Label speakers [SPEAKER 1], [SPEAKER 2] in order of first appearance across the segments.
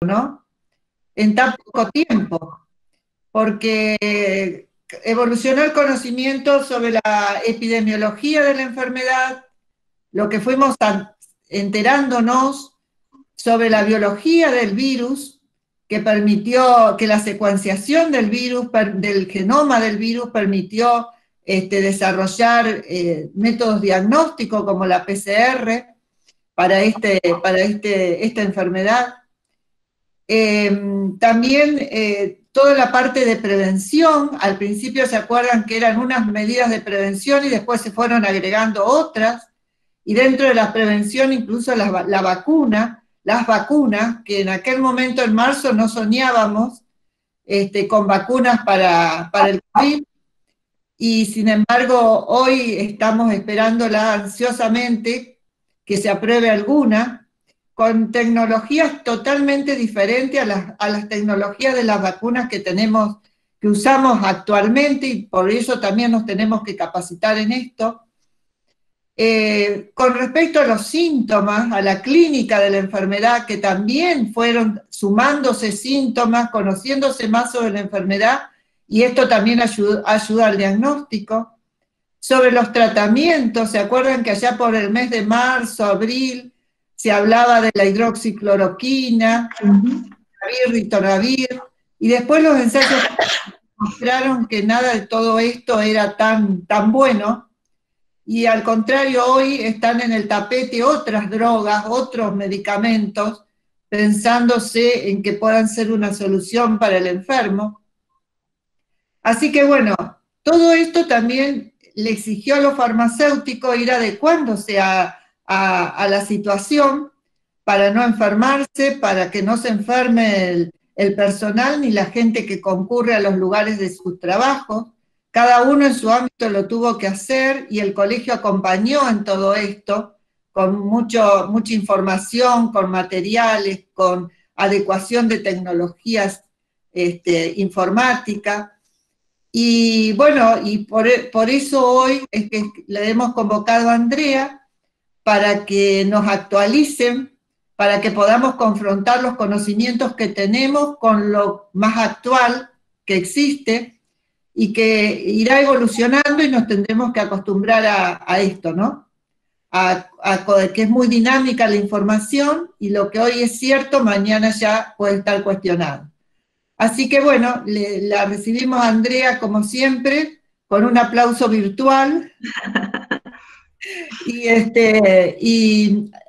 [SPEAKER 1] ¿no? En tan poco tiempo, porque evolucionó el conocimiento sobre la epidemiología de la enfermedad, lo que fuimos enterándonos sobre la biología del virus, que permitió que la secuenciación del virus, del genoma del virus, permitió desarrollar métodos diagnósticos como la PCR para esta enfermedad. También toda la parte de prevención, al principio se acuerdan que eran unas medidas de prevención y después se fueron agregando otras, y dentro de la prevención incluso la vacuna, las vacunas, que en aquel momento en marzo no soñábamos con vacunas para el COVID, y sin embargo hoy estamos esperándola ansiosamente que se apruebe alguna, con tecnologías totalmente diferentes a las tecnologías de las vacunas que usamos actualmente, y por eso también nos tenemos que capacitar en esto. Con respecto a los síntomas, a la clínica de la enfermedad, que también fueron sumándose síntomas, conociéndose más sobre la enfermedad, y esto también ayuda al diagnóstico. Sobre los tratamientos, ¿se acuerdan que allá por el mes de marzo, abril, se hablaba de la hidroxicloroquina, ritonavir, y después los ensayos mostraron que nada de todo esto era tan bueno, y al contrario hoy están en el tapete otras drogas, otros medicamentos, pensándose en que puedan ser una solución para el enfermo. Así que bueno, todo esto también le exigió a los farmacéuticos ir adecuándose a la situación para no enfermarse, para que no se enferme el personal ni la gente que concurre a los lugares de sus trabajos. Cada uno en su ámbito lo tuvo que hacer, y el colegio acompañó en todo esto con mucha información, con materiales, con adecuación de tecnologías informáticas. Y bueno, y por eso hoy es que le hemos convocado a Andrea para que nos actualicen, para que podamos confrontar los conocimientos que tenemos con lo más actual que existe, y que irá evolucionando y nos tendremos que acostumbrar a esto, ¿no? Que es muy dinámica la información, y lo que hoy es cierto, mañana ya puede estar cuestionado. Así que bueno, la recibimos a Andrea como siempre, con un aplauso virtual. Y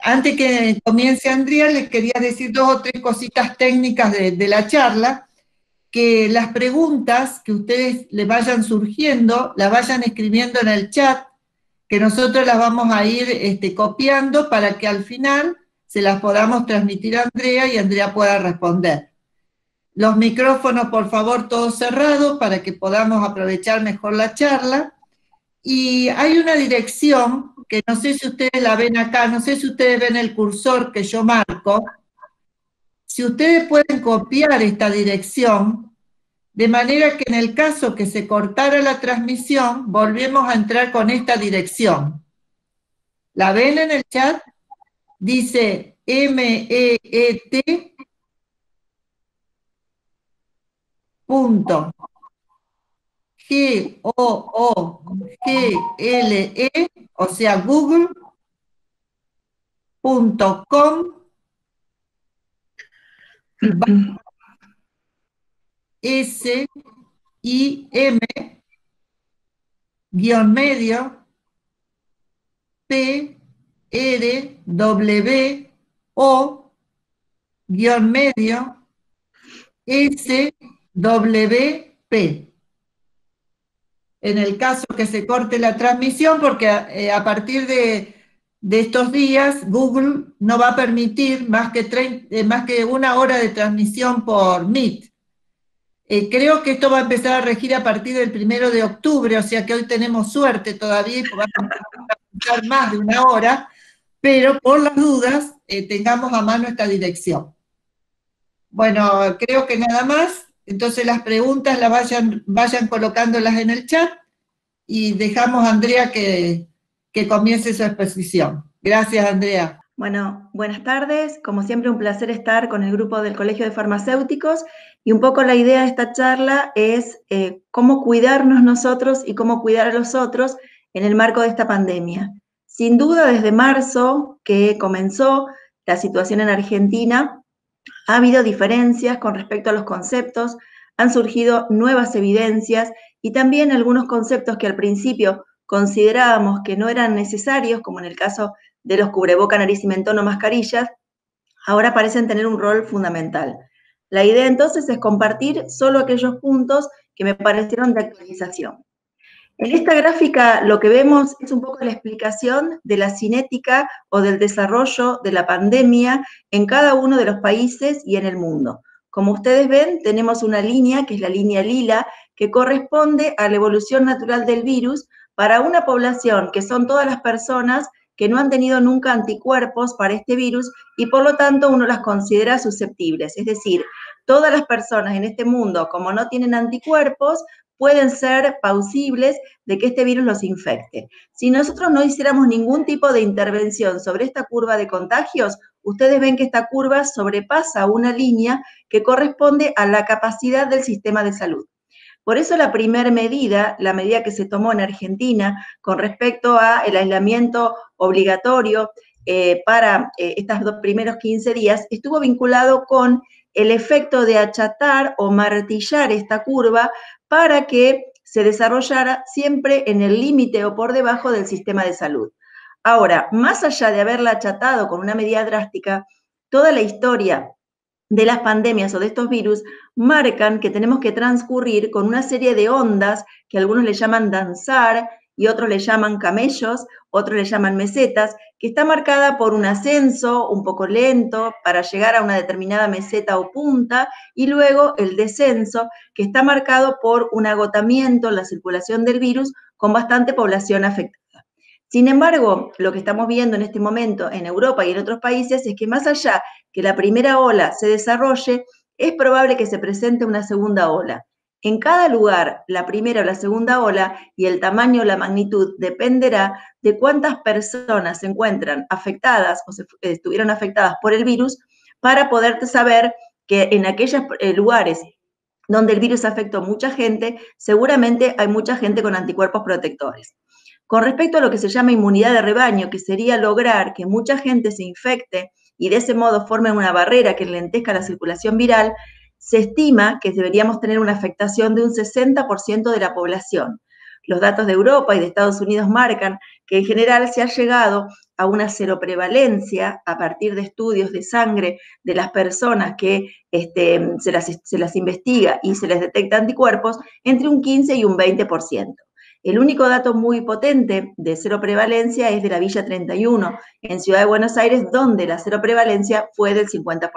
[SPEAKER 1] antes que comience Andrea, les quería decir 2 o 3 cositas técnicas de la charla, que las preguntas que ustedes les vayan surgiendo, las vayan escribiendo en el chat, que nosotros las vamos a ir copiando para que al final se las podamos transmitir a Andrea y Andrea pueda responder. Los micrófonos, por favor, todos cerrados para que podamos aprovechar mejor la charla. Y hay una dirección que no sé si ustedes la ven acá, no sé si ustedes ven el cursor que yo marco. Si ustedes pueden copiar esta dirección, de manera que en el caso que se cortara la transmisión, volvemos a entrar con esta dirección. ¿La ven en el chat? Dice MEET punto GOOGLE, o sea, google.com SIM _medio PRWO medio SWP. En el caso que se corte la transmisión, porque a partir de estos días Google no va a permitir más que 1 hora de transmisión por Meet. Creo que esto va a empezar a regir a partir del 1 de octubre, o sea que hoy tenemos suerte todavía y vamos a estar más de 1 hora, pero por las dudas tengamos a mano esta dirección. Bueno, creo que nada más. Entonces las preguntas las vayan colocándolas en el chat, y dejamos a Andrea que comience su exposición. Gracias, Andrea.
[SPEAKER 2] Bueno, buenas tardes. Como siempre, un placer estar con el grupo del Colegio de Farmacéuticos y un poco la idea de esta charla es cómo cuidarnos nosotros y cómo cuidar a los otros en el marco de esta pandemia. Sin duda, desde marzo que comenzó la situación en Argentina, ha habido diferencias con respecto a los conceptos, han surgido nuevas evidencias y también algunos conceptos que al principio considerábamos que no eran necesarios, como en el caso de los cubreboca, nariz y mentón o mascarillas, ahora parecen tener un rol fundamental. La idea entonces es compartir solo aquellos puntos que me parecieron de actualización. En esta gráfica lo que vemos es un poco la explicación de la cinética o del desarrollo de la pandemia en cada uno de los países y en el mundo. Como ustedes ven, tenemos una línea, que es la línea lila, que corresponde a la evolución natural del virus para una población que son todas las personas que no han tenido nunca anticuerpos para este virus y por lo tanto uno las considera susceptibles. Es decir, todas las personas en este mundo, como no tienen anticuerpos, pueden ser plausibles de que este virus los infecte. Si nosotros no hiciéramos ningún tipo de intervención sobre esta curva de contagios, ustedes ven que esta curva sobrepasa una línea que corresponde a la capacidad del sistema de salud. Por eso la primera medida, la medida que se tomó en Argentina con respecto al aislamiento obligatorio para estos primeros 15 días, estuvo vinculado con el efecto de achatar o martillar esta curva para que se desarrollara siempre en el límite o por debajo del sistema de salud. Ahora, más allá de haberla achatado con una medida drástica, toda la historia de las pandemias o de estos virus marcan que tenemos que transcurrir con una serie de ondas que algunos le llaman danzar y otros le llaman camellos, otros le llaman mesetas, que está marcada por un ascenso un poco lento para llegar a una determinada meseta o punta y luego el descenso que está marcado por un agotamiento en la circulación del virus con bastante población afectada. Sin embargo, lo que estamos viendo en este momento en Europa y en otros países es que más allá que la primera ola se desarrolle, es probable que se presente una segunda ola. En cada lugar, la primera o la segunda ola y el tamaño o la magnitud dependerá de cuántas personas se encuentran afectadas o estuvieron afectadas por el virus para poder saber que en aquellos lugares donde el virus afectó a mucha gente, seguramente hay mucha gente con anticuerpos protectores. Con respecto a lo que se llama inmunidad de rebaño, que sería lograr que mucha gente se infecte y de ese modo forme una barrera que enlentezca la circulación viral, se estima que deberíamos tener una afectación de un 60% de la población. Los datos de Europa y de Estados Unidos marcan que en general se ha llegado a una seroprevalencia a partir de estudios de sangre de las personas que se las investiga y se les detecta anticuerpos entre un 15 y un 20%. El único dato muy potente de cero prevalencia es de la Villa 31, en Ciudad de Buenos Aires, donde la cero prevalencia fue del 50%.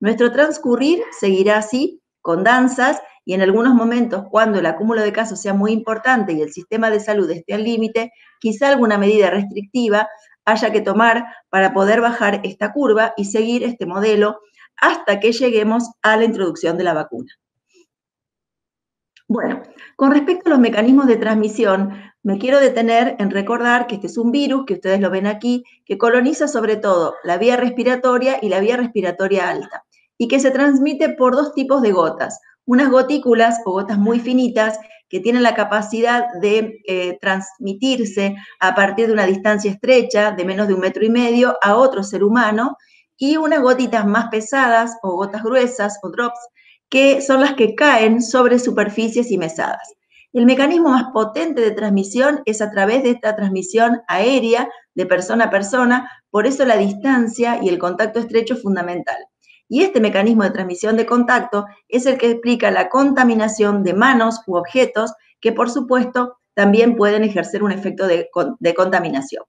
[SPEAKER 2] Nuestro transcurrir seguirá así, con danzas, y en algunos momentos, cuando el acúmulo de casos sea muy importante y el sistema de salud esté al límite, quizá alguna medida restrictiva haya que tomar para poder bajar esta curva y seguir este modelo hasta que lleguemos a la introducción de la vacuna. Bueno, con respecto a los mecanismos de transmisión, me quiero detener en recordar que este es un virus, que ustedes lo ven aquí, que coloniza sobre todo la vía respiratoria y la vía respiratoria alta, y que se transmite por dos tipos de gotas, unas gotículas o gotas muy finitas que tienen la capacidad de transmitirse a partir de una distancia estrecha de menos de 1,5 metros a otro ser humano, y unas gotitas más pesadas o gotas gruesas o drops que son las que caen sobre superficies y mesadas. El mecanismo más potente de transmisión es a través de esta transmisión aérea de persona a persona, por eso la distancia y el contacto estrecho es fundamental. Y este mecanismo de transmisión de contacto es el que explica la contaminación de manos u objetos que, por supuesto, también pueden ejercer un efecto de contaminación.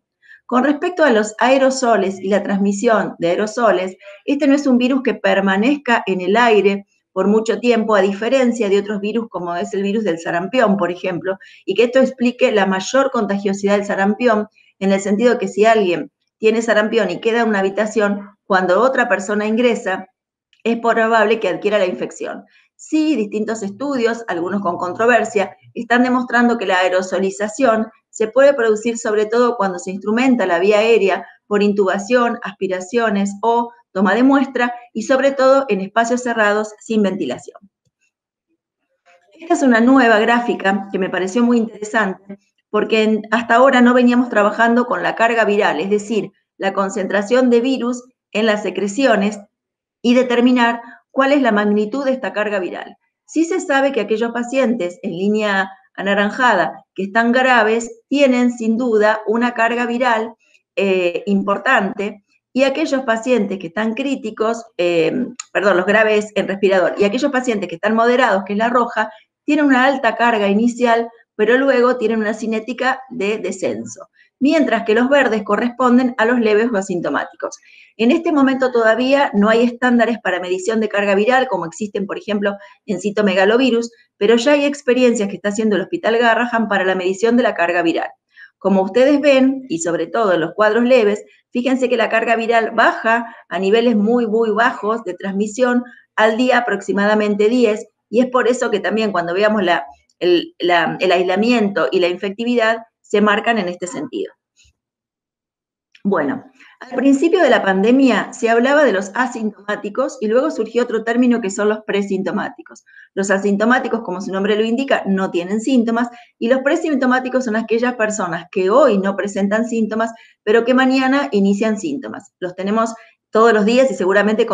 [SPEAKER 2] Con respecto a los aerosoles y la transmisión de aerosoles, este no es un virus que permanezca en el aire por mucho tiempo, a diferencia de otros virus como es el virus del sarampión, por ejemplo, y que esto explique la mayor contagiosidad del sarampión, en el sentido que si alguien tiene sarampión y queda en una habitación, cuando otra persona ingresa, es probable que adquiera la infección. Sí, distintos estudios, algunos con controversia, están demostrando que la aerosolización se puede producir sobre todo cuando se instrumenta la vía aérea por intubación, aspiraciones o toma de muestra y sobre todo en espacios cerrados sin ventilación. Esta es una nueva gráfica que me pareció muy interesante porque hasta ahora no veníamos trabajando con la carga viral, es decir, la concentración de virus en las secreciones y determinar cuál es la magnitud de esta carga viral. Sí se sabe que aquellos pacientes en línea anaranjada que están graves tienen sin duda una carga viral importante, y aquellos pacientes que están críticos, los graves en respirador, y aquellos pacientes que están moderados, que es la roja, tienen una alta carga inicial, pero luego tienen una cinética de descenso, mientras que los verdes corresponden a los leves o asintomáticos. En este momento todavía no hay estándares para medición de carga viral, como existen, por ejemplo, en citomegalovirus, pero ya hay experiencias que está haciendo el Hospital Garrahan para la medición de la carga viral. Como ustedes ven, y sobre todo en los cuadros leves, fíjense que la carga viral baja a niveles muy, muy bajos de transmisión, al día aproximadamente 10, y es por eso que también cuando veamos el aislamiento y la infectividad se marcan en este sentido. Bueno, al principio de la pandemia se hablaba de los asintomáticos y luego surgió otro término que son los presintomáticos. Los asintomáticos, como su nombre lo indica, no tienen síntomas, y los presintomáticos son aquellas personas que hoy no presentan síntomas, pero que mañana inician síntomas. Los tenemos todos los días y seguramente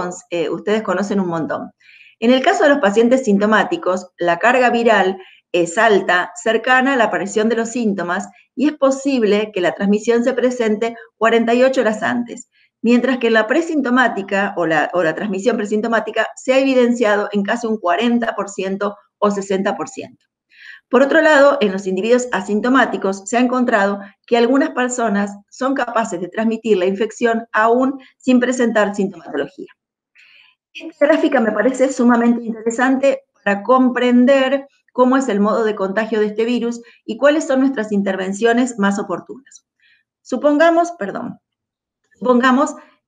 [SPEAKER 2] ustedes conocen un montón. En el caso de los pacientes sintomáticos, la carga viral es alta, cercana a la aparición de los síntomas, y es posible que la transmisión se presente 48 horas antes, mientras que la presintomática o la transmisión presintomática se ha evidenciado en casi un 40% o 60%. Por otro lado, en los individuos asintomáticos se ha encontrado que algunas personas son capaces de transmitir la infección aún sin presentar sintomatología. Esta gráfica me parece sumamente interesante para comprender cómo es el modo de contagio de este virus y cuáles son nuestras intervenciones más oportunas. Supongamos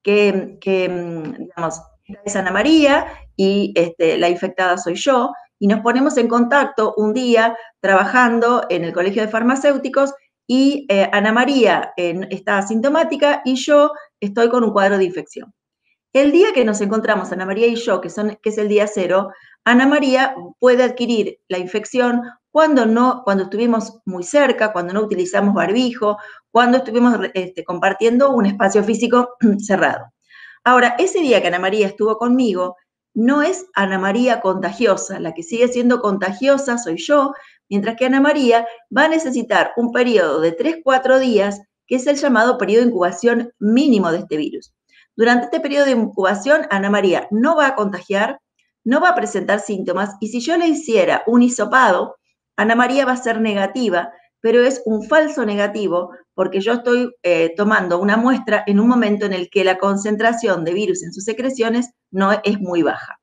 [SPEAKER 2] que digamos, es Ana María y la infectada soy yo, y nos ponemos en contacto un día trabajando en el Colegio de Farmacéuticos, y Ana María está asintomática y yo estoy con un cuadro de infección. El día que nos encontramos, Ana María y yo, que es el día 0, Ana María puede adquirir la infección cuando estuvimos muy cerca, cuando no utilizamos barbijo, cuando estuvimos compartiendo un espacio físico cerrado. Ahora, ese día que Ana María estuvo conmigo, no es Ana María contagiosa, la que sigue siendo contagiosa soy yo, mientras que Ana María va a necesitar un periodo de 3-4 días, que es el llamado periodo de incubación mínimo de este virus. Durante este periodo de incubación, Ana María no va a contagiar, no va a presentar síntomas, y si yo le hiciera un hisopado, Ana María va a ser negativa, pero es un falso negativo porque yo estoy tomando una muestra en un momento en el que la concentración de virus en sus secreciones no es muy baja.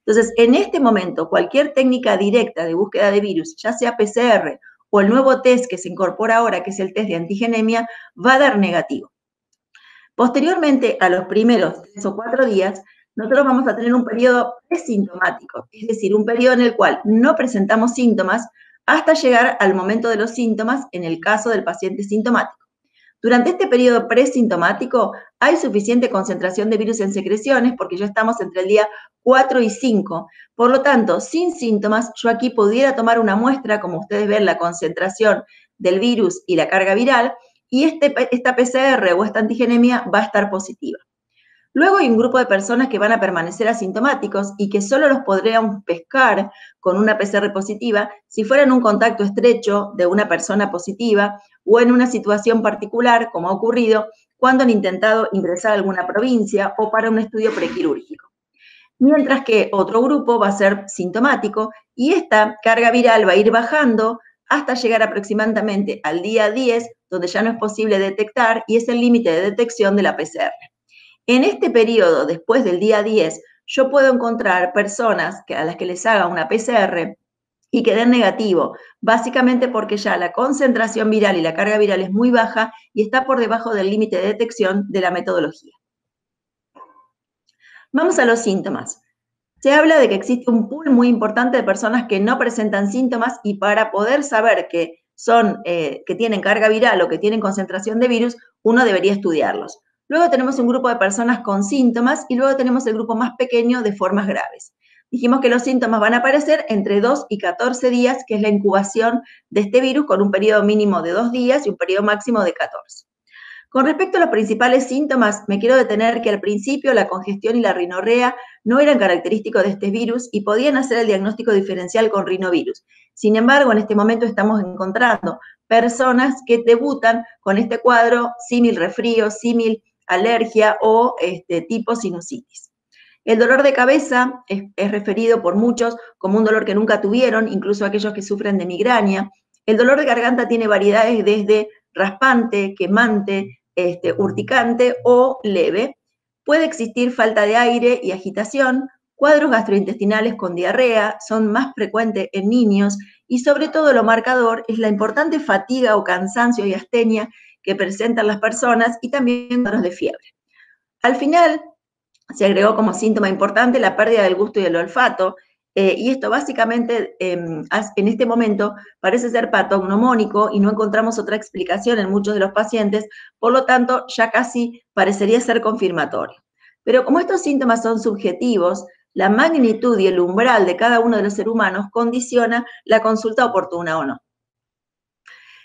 [SPEAKER 2] Entonces, en este momento, cualquier técnica directa de búsqueda de virus, ya sea PCR o el nuevo test que se incorpora ahora, que es el test de antigenemia, va a dar negativo. Posteriormente, a los primeros 3 o 4 días, nosotros vamos a tener un periodo presintomático, es decir, un periodo en el cual no presentamos síntomas hasta llegar al momento de los síntomas en el caso del paciente sintomático. Durante este periodo presintomático hay suficiente concentración de virus en secreciones porque ya estamos entre el día 4 y 5. Por lo tanto, sin síntomas, yo aquí pudiera tomar una muestra, como ustedes ven, la concentración del virus y la carga viral, y esta PCR o esta antigenemia va a estar positiva. Luego hay un grupo de personas que van a permanecer asintomáticos y que solo los podríamos pescar con una PCR positiva si fueran un contacto estrecho de una persona positiva o en una situación particular, como ha ocurrido cuando han intentado ingresar a alguna provincia o para un estudio prequirúrgico. Mientras que otro grupo va a ser sintomático y esta carga viral va a ir bajando hasta llegar aproximadamente al día 10, donde ya no es posible detectar y es el límite de detección de la PCR. En este periodo, después del día 10, yo puedo encontrar personas a las que les haga una PCR y que den negativo, básicamente porque ya la concentración viral y la carga viral es muy baja y está por debajo del límite de detección de la metodología. Vamos a los síntomas. Se habla de que existe un pool muy importante de personas que no presentan síntomas, y para poder saber que tienen carga viral o que tienen concentración de virus, uno debería estudiarlos. Luego tenemos un grupo de personas con síntomas y luego tenemos el grupo más pequeño de formas graves. Dijimos que los síntomas van a aparecer entre 2 y 14 días, que es la incubación de este virus, con un periodo mínimo de 2 días y un periodo máximo de 14. Con respecto a los principales síntomas, me quiero detener que al principio la congestión y la rinorrea no eran característicos de este virus y podían hacer el diagnóstico diferencial con rinovirus. Sin embargo, en este momento estamos encontrando personas que debutan con este cuadro símil resfrío, símil alergia o tipo sinusitis. El dolor de cabeza es referido por muchos como un dolor que nunca tuvieron, incluso aquellos que sufren de migraña. El dolor de garganta tiene variedades desde raspante, quemante, urticante o leve. Puede existir falta de aire y agitación, cuadros gastrointestinales con diarrea son más frecuentes en niños y sobre todo lo marcador es la importante fatiga o cansancio y astenia que presentan las personas y también cuadros de fiebre. Al final, se agregó como síntoma importante la pérdida del gusto y el olfato, y esto básicamente en este momento parece ser patognomónico y no encontramos otra explicación en muchos de los pacientes, por lo tanto ya casi parecería ser confirmatorio. Pero como estos síntomas son subjetivos, la magnitud y el umbral de cada uno de los seres humanos condiciona la consulta oportuna o no.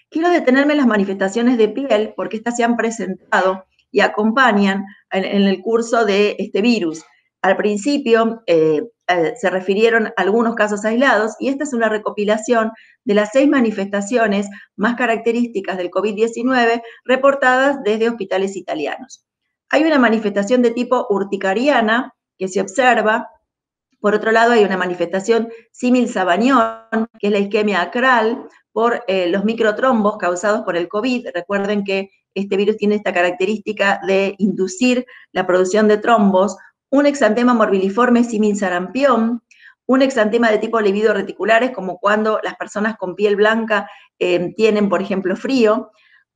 [SPEAKER 2] Quiero detenerme en las manifestaciones de piel porque estas se han presentado y acompañan en el curso de este virus. Al principio se refirieron a algunos casos aislados y esta es una recopilación de las 6 manifestaciones más características del COVID-19 reportadas desde hospitales italianos. Hay una manifestación de tipo urticariana que se observa. Por otro lado, hay una manifestación símil Sabañón, que es la isquemia acral, por los microtrombos causados por el COVID. Recuerden que este virus tiene esta característica de inducir la producción de trombos. Un exantema morbiliforme símil sarampión, un exantema de tipo livido reticulares, como cuando las personas con piel blanca tienen, por ejemplo, frío.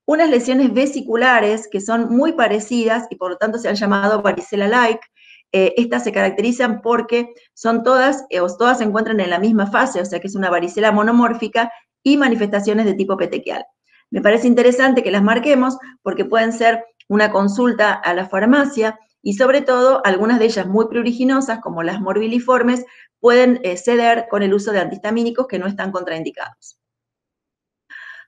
[SPEAKER 2] Unas lesiones vesiculares que son muy parecidas y por lo tanto se han llamado varicela-like. Estas se caracterizan porque son todas se encuentran en la misma fase, o sea que es una varicela monomórfica y manifestaciones de tipo petequial. Me parece interesante que las marquemos porque pueden ser una consulta a la farmacia y sobre todo algunas de ellas muy pruriginosas, como las morbiliformes, pueden ceder con el uso de antihistamínicos que no están contraindicados.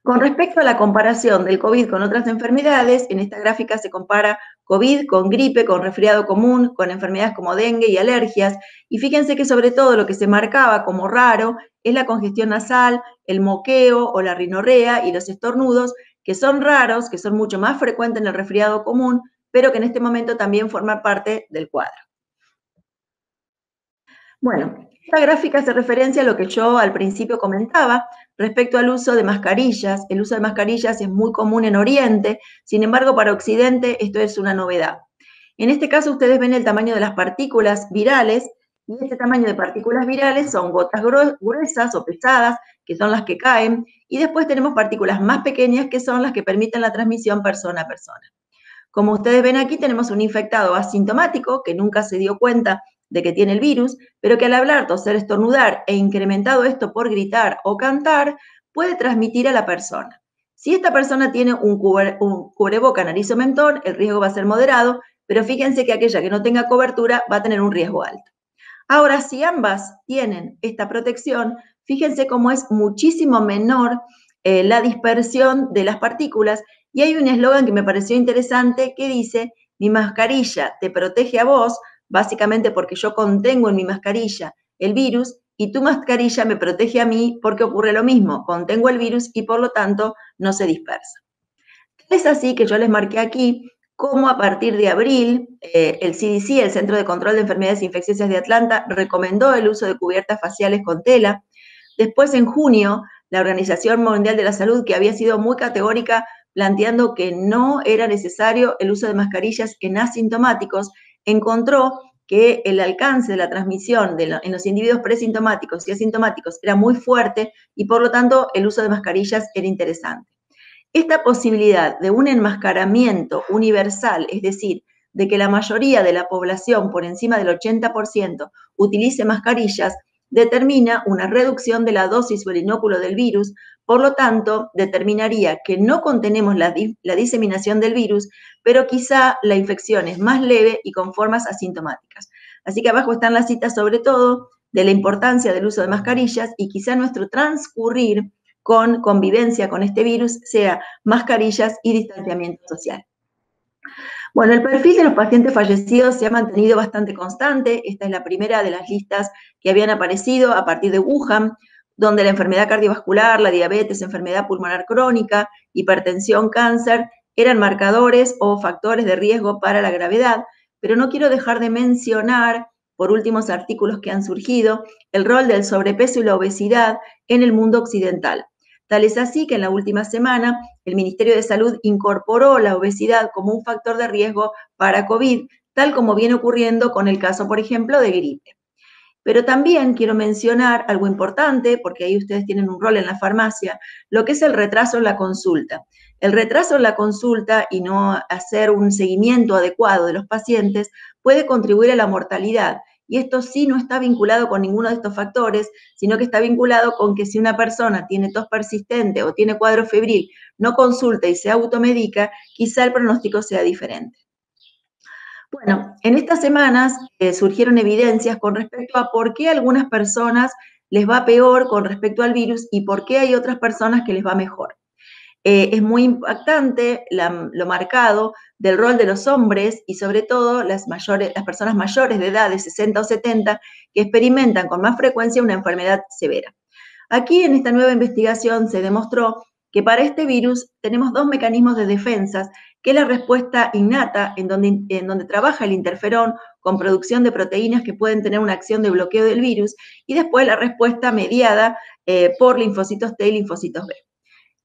[SPEAKER 2] Con respecto a la comparación del COVID con otras enfermedades, en esta gráfica se compara COVID con gripe, con resfriado común, con enfermedades como dengue y alergias, y fíjense que sobre todo lo que se marcaba como raro es la congestión nasal, el moqueo o la rinorrea y los estornudos, que son raros, que son mucho más frecuentes en el resfriado común, pero que en este momento también forman parte del cuadro. Bueno, esta gráfica hace referencia a lo que yo al principio comentaba respecto al uso de mascarillas. El uso de mascarillas es muy común en Oriente, sin embargo, para Occidente esto es una novedad. En este caso, ustedes ven el tamaño de las partículas virales, y este tamaño de partículas virales son gotas gruesas o pesadas, que son las que caen, y después tenemos partículas más pequeñas, que son las que permiten la transmisión persona a persona. Como ustedes ven aquí, tenemos un infectado asintomático que nunca se dio cuenta de que tiene el virus, pero que al hablar, toser, estornudar e incrementado esto por gritar o cantar, puede transmitir a la persona. Si esta persona tiene un cubreboca, nariz o mentón, el riesgo va a ser moderado, pero fíjense que aquella que no tenga cobertura va a tener un riesgo alto. Ahora, si ambas tienen esta protección, fíjense cómo es muchísimo menor la dispersión de las partículas, y hay un eslogan que me pareció interesante que dice: mi mascarilla te protege a vos, básicamente porque yo contengo en mi mascarilla el virus, y tu mascarilla me protege a mí porque ocurre lo mismo, contengo el virus y por lo tanto no se dispersa. Es así que yo les marqué aquí cómo a partir de abril el CDC, el Centro de Control de Enfermedades Infecciosas de Atlanta, recomendó el uso de cubiertas faciales con tela. Después, en junio, la Organización Mundial de la Salud, que había sido muy categórica planteando que no era necesario el uso de mascarillas en asintomáticos, encontró que el alcance de la transmisión en los individuos presintomáticos y asintomáticos era muy fuerte y por lo tanto el uso de mascarillas era interesante. Esta posibilidad de un enmascaramiento universal, es decir, de que la mayoría de la población, por encima del 80%, utilice mascarillas, determina una reducción de la dosis o el inóculo del virus, por lo tanto, determinaría que no contenemos la diseminación del virus, pero quizá la infección es más leve y con formas asintomáticas. Así que abajo están las citas sobre todo de la importancia del uso de mascarillas y quizá nuestro transcurrir con convivencia con este virus sea mascarillas y distanciamiento social. Bueno, el perfil de los pacientes fallecidos se ha mantenido bastante constante. Esta es la primera de las listas que habían aparecido a partir de Wuhan, donde la enfermedad cardiovascular, la diabetes, enfermedad pulmonar crónica, hipertensión, cáncer, eran marcadores o factores de riesgo para la gravedad, pero no quiero dejar de mencionar, por últimos artículos que han surgido, el rol del sobrepeso y la obesidad en el mundo occidental. Tal es así que en la última semana el Ministerio de Salud incorporó la obesidad como un factor de riesgo para COVID, tal como viene ocurriendo con el caso, por ejemplo, de gripe. Pero también quiero mencionar algo importante, porque ahí ustedes tienen un rol en la farmacia, lo que es el retraso en la consulta. El retraso en la consulta y no hacer un seguimiento adecuado de los pacientes puede contribuir a la mortalidad. Y esto sí no está vinculado con ninguno de estos factores, sino que está vinculado con que si una persona tiene tos persistente o tiene cuadro febril, no consulta y se automedica, quizá el pronóstico sea diferente. Bueno, en estas semanas surgieron evidencias con respecto a por qué a algunas personas les va peor con respecto al virus y por qué hay otras personas que les va mejor. Es muy impactante lo marcado del rol de los hombres y sobre todo las personas mayores de edad de 60 o 70 que experimentan con más frecuencia una enfermedad severa. Aquí en esta nueva investigación se demostró que para este virus tenemos dos mecanismos de defensa, que es la respuesta innata, en donde trabaja el interferón con producción de proteínas que pueden tener una acción de bloqueo del virus, y después la respuesta mediada por linfocitos T y linfocitos B.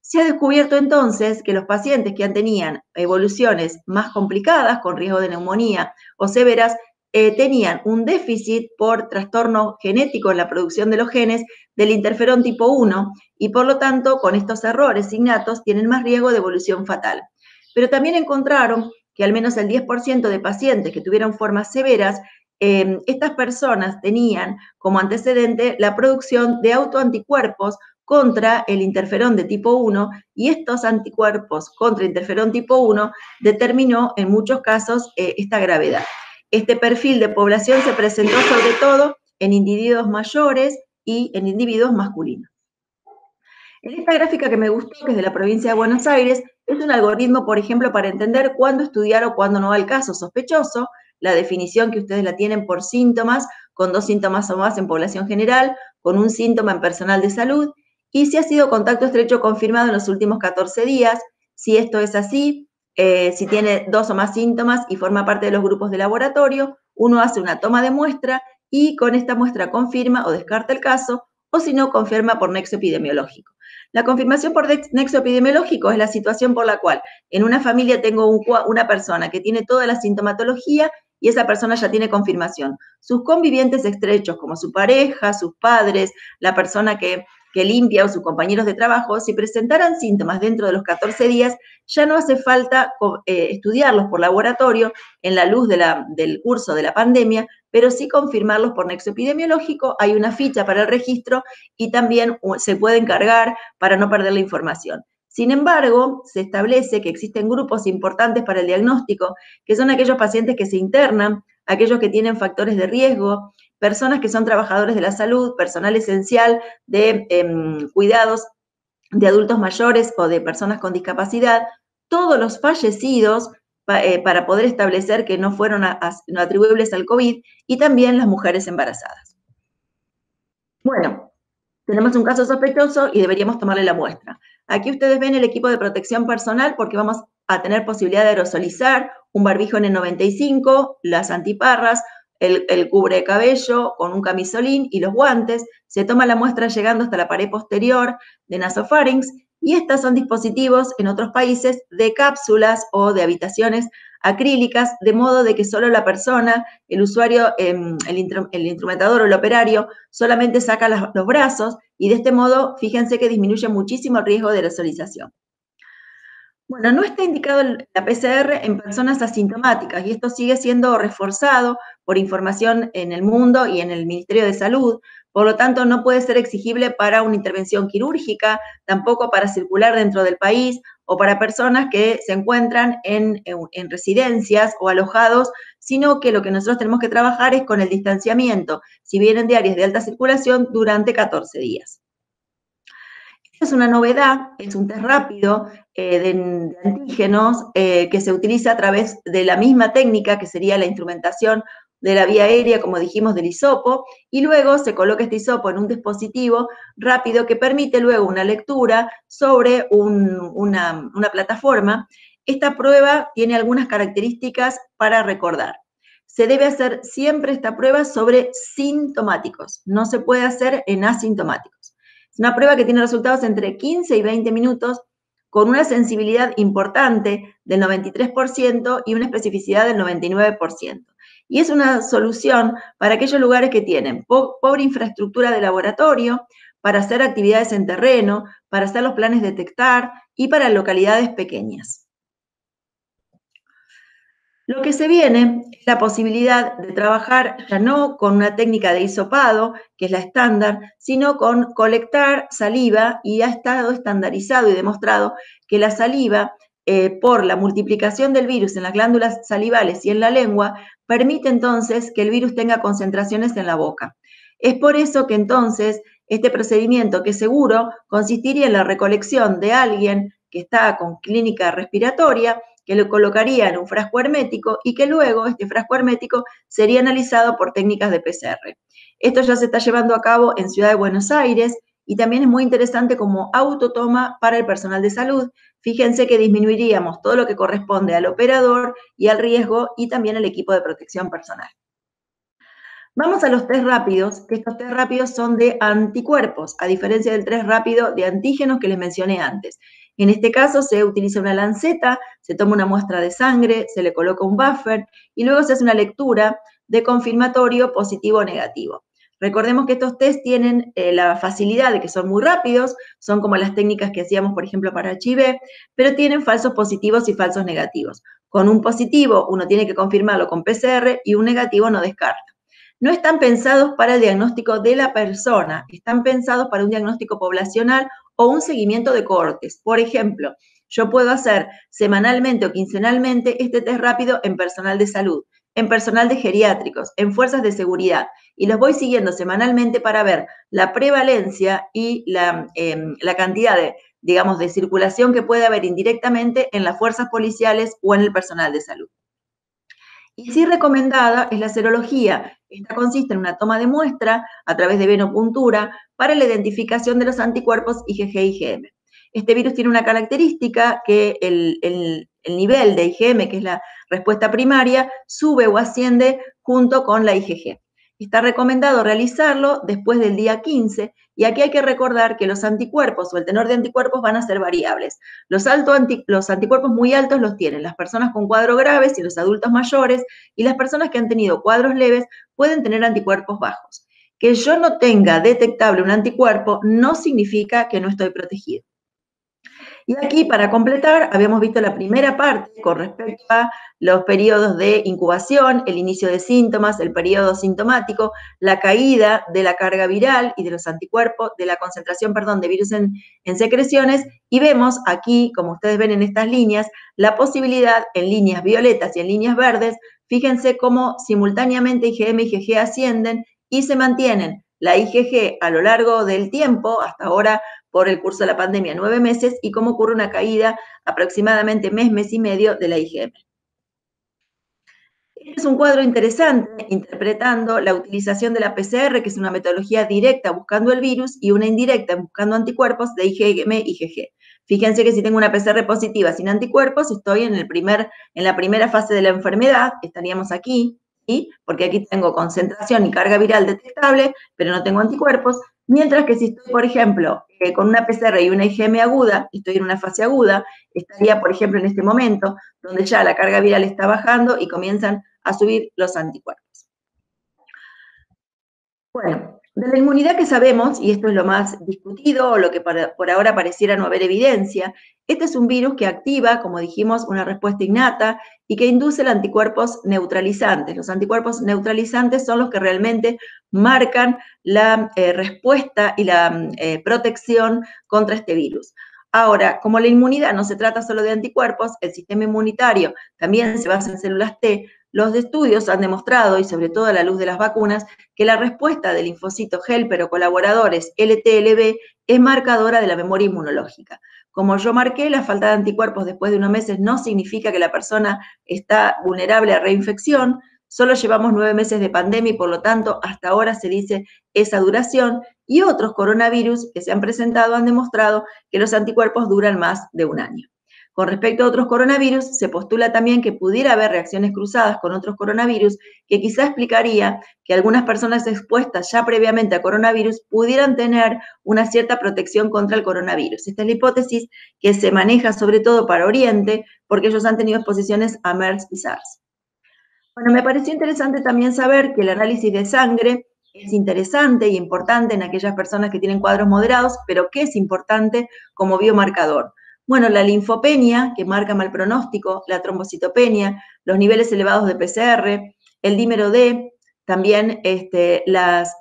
[SPEAKER 2] Se ha descubierto entonces que los pacientes que tenían evoluciones más complicadas, con riesgo de neumonía o severas, tenían un déficit por trastorno genético en la producción de los genes del interferón tipo 1 y por lo tanto con estos errores innatos tienen más riesgo de evolución fatal. Pero también encontraron que al menos el 10% de pacientes que tuvieron formas severas, estas personas tenían como antecedente la producción de autoanticuerpos contra el interferón de tipo 1 y estos anticuerpos contra interferón tipo 1 determinó en muchos casos esta gravedad. Este perfil de población se presentó sobre todo en individuos mayores y en individuos masculinos. En esta gráfica que me gustó, que es de la provincia de Buenos Aires, es un algoritmo, por ejemplo, para entender cuándo estudiar o cuándo no va el caso sospechoso, la definición que ustedes la tienen por síntomas, con 2 síntomas o más en población general, con un síntoma en personal de salud, y si ha sido contacto estrecho confirmado en los últimos 14 días, si esto es así, si tiene 2 o más síntomas y forma parte de los grupos de laboratorio, uno hace una toma de muestra y con esta muestra confirma o descarta el caso, o si no, confirma por nexo epidemiológico. La confirmación por nexo epidemiológico es la situación por la cual en una familia tengo una persona que tiene toda la sintomatología y esa persona ya tiene confirmación. Sus convivientes estrechos, como su pareja, sus padres, la persona que limpia o sus compañeros de trabajo, si presentaran síntomas dentro de los 14 días, ya no hace falta estudiarlos por laboratorio en la luz del curso de la pandemia, pero sí confirmarlos por nexo epidemiológico. Hay una ficha para el registro y también se puede encargar para no perder la información. Sin embargo, se establece que existen grupos importantes para el diagnóstico, que son aquellos pacientes que se internan, aquellos que tienen factores de riesgo, personas que son trabajadores de la salud, personal esencial de cuidados de adultos mayores o de personas con discapacidad, todos los fallecidos para poder establecer que no fueron no atribuibles al COVID y también las mujeres embarazadas. Bueno, tenemos un caso sospechoso y deberíamos tomarle la muestra. Aquí ustedes ven el equipo de protección personal porque vamos a tener posibilidad de aerosolizar, un barbijo N95, las antiparras, el cubre cabello con un camisolín y los guantes. Se toma la muestra llegando hasta la pared posterior de nasofarinx y estas son dispositivos en otros países de cápsulas o de habitaciones acrílicas, de modo de que solo la persona, el usuario, el instrumentador o el operario, solamente saca los brazos y de este modo, fíjense que disminuye muchísimo el riesgo de aerosolización. Bueno, no está indicado la PCR en personas asintomáticas y esto sigue siendo reforzado por información en el mundo y en el Ministerio de Salud. Por lo tanto, no puede ser exigible para una intervención quirúrgica, tampoco para circular dentro del país o para personas que se encuentran en residencias o alojados, sino que lo que nosotros tenemos que trabajar es con el distanciamiento, si vienen de áreas de alta circulación, durante 14 días. Es una novedad, es un test rápido de antígenos que se utiliza a través de la misma técnica que sería la instrumentación de la vía aérea, como dijimos, del hisopo, y luego se coloca este hisopo en un dispositivo rápido que permite luego una lectura sobre una plataforma. Esta prueba tiene algunas características para recordar. Se debe hacer siempre esta prueba sobre sintomáticos, no se puede hacer en asintomáticos. Es una prueba que tiene resultados entre 15 y 20 minutos con una sensibilidad importante del 93% y una especificidad del 99%. Y es una solución para aquellos lugares que tienen pobre infraestructura de laboratorio, para hacer actividades en terreno, para hacer los planes de detectar y para localidades pequeñas. Lo que se viene es la posibilidad de trabajar ya no con una técnica de hisopado, que es la estándar, sino con colectar saliva, y ha estado estandarizado y demostrado que la saliva, por la multiplicación del virus en las glándulas salivales y en la lengua, permite entonces que el virus tenga concentraciones en la boca. Es por eso que entonces este procedimiento, que seguro consistiría en la recolección de alguien que está con clínica respiratoria, que lo colocaría en un frasco hermético y que luego este frasco hermético sería analizado por técnicas de PCR. Esto ya se está llevando a cabo en Ciudad de Buenos Aires y también es muy interesante como autotoma para el personal de salud. Fíjense que disminuiríamos todo lo que corresponde al operador y al riesgo y también al equipo de protección personal. Vamos a los test rápidos, que estos test rápidos son de anticuerpos, a diferencia del test rápido de antígenos que les mencioné antes. En este caso se utiliza una lanceta, se toma una muestra de sangre, se le coloca un buffer y luego se hace una lectura de confirmatorio positivo o negativo. Recordemos que estos test tienen la facilidad de que son muy rápidos, son como las técnicas que hacíamos, por ejemplo, para HIV, pero tienen falsos positivos y falsos negativos. Con un positivo uno tiene que confirmarlo con PCR y un negativo no descarta. No están pensados para el diagnóstico de la persona, están pensados para un diagnóstico poblacional o un seguimiento de cohortes. Por ejemplo, yo puedo hacer semanalmente o quincenalmente este test rápido en personal de salud, en personal de geriátricos, en fuerzas de seguridad, y los voy siguiendo semanalmente para ver la prevalencia y la cantidad de circulación que puede haber indirectamente en las fuerzas policiales o en el personal de salud. Y sí recomendada es la serología. Esta consiste en una toma de muestra a través de venopuntura para la identificación de los anticuerpos IgG-IgM. Este virus tiene una característica que el nivel de IgM, que es la respuesta primaria, sube o asciende junto con la IgG. Está recomendado realizarlo después del día 15 y aquí hay que recordar que los anticuerpos o el tenor de anticuerpos van a ser variables. Los anticuerpos muy altos los tienen las personas con cuadros graves y los adultos mayores, y las personas que han tenido cuadros leves pueden tener anticuerpos bajos. Que yo no tenga detectable un anticuerpo no significa que no estoy protegido. Y aquí, para completar, habíamos visto la primera parte con respecto a los periodos de incubación, el inicio de síntomas, el periodo sintomático, la caída de la carga viral y de los anticuerpos, de la concentración, de virus en secreciones, y vemos aquí, como ustedes ven en estas líneas, la posibilidad en líneas violetas y en líneas verdes. Fíjense cómo simultáneamente IgM y IgG ascienden y se mantienen la IgG a lo largo del tiempo, hasta ahora por el curso de la pandemia, 9 meses, y cómo ocurre una caída aproximadamente mes y medio de la IgM. Este es un cuadro interesante interpretando la utilización de la PCR, que es una metodología directa buscando el virus, y una indirecta buscando anticuerpos de IgM y IgG. Fíjense que si tengo una PCR positiva sin anticuerpos, estoy en la primera fase de la enfermedad, estaríamos aquí, ¿sí? Porque aquí tengo concentración y carga viral detectable, pero no tengo anticuerpos, mientras que si estoy, por ejemplo, con una PCR y una IgM aguda, estoy en una fase aguda, estaría, por ejemplo, en este momento, donde ya la carga viral está bajando y comienzan a subir los anticuerpos. Bueno, de la inmunidad que sabemos, y esto es lo más discutido, o lo que por ahora pareciera no haber evidencia, Este es un virus que activa, como dijimos, una respuesta innata y que induce los anticuerpos neutralizantes. Los anticuerpos neutralizantes son los que realmente marcan la respuesta y la protección contra este virus. Ahora, como la inmunidad no se trata solo de anticuerpos, el sistema inmunitario también se basa en células T. Los estudios han demostrado, y sobre todo a la luz de las vacunas, que la respuesta de linfocitos helper o colaboradores LTLB es marcadora de la memoria inmunológica. Como yo marqué, la falta de anticuerpos después de unos meses no significa que la persona está vulnerable a reinfección. Solo llevamos 9 meses de pandemia y por lo tanto hasta ahora se dice esa duración, y otros coronavirus que se han presentado han demostrado que los anticuerpos duran más de un año. Con respecto a otros coronavirus, se postula también que pudiera haber reacciones cruzadas con otros coronavirus, que quizá explicaría que algunas personas expuestas ya previamente a coronavirus pudieran tener una cierta protección contra el coronavirus. Esta es la hipótesis que se maneja sobre todo para Oriente, porque ellos han tenido exposiciones a MERS y SARS. Bueno, me pareció interesante también saber que el análisis de sangre es interesante y importante en aquellas personas que tienen cuadros moderados, pero ¿qué es importante como biomarcador? Bueno, la linfopenia, que marca mal pronóstico, la trombocitopenia, los niveles elevados de PCR, el dímero D, también las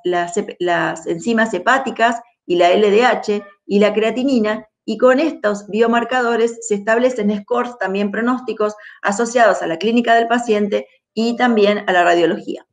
[SPEAKER 2] enzimas hepáticas y la LDH y la creatinina, y con estos biomarcadores se establecen scores, también pronósticos, asociados a la clínica del paciente y también a la radiología.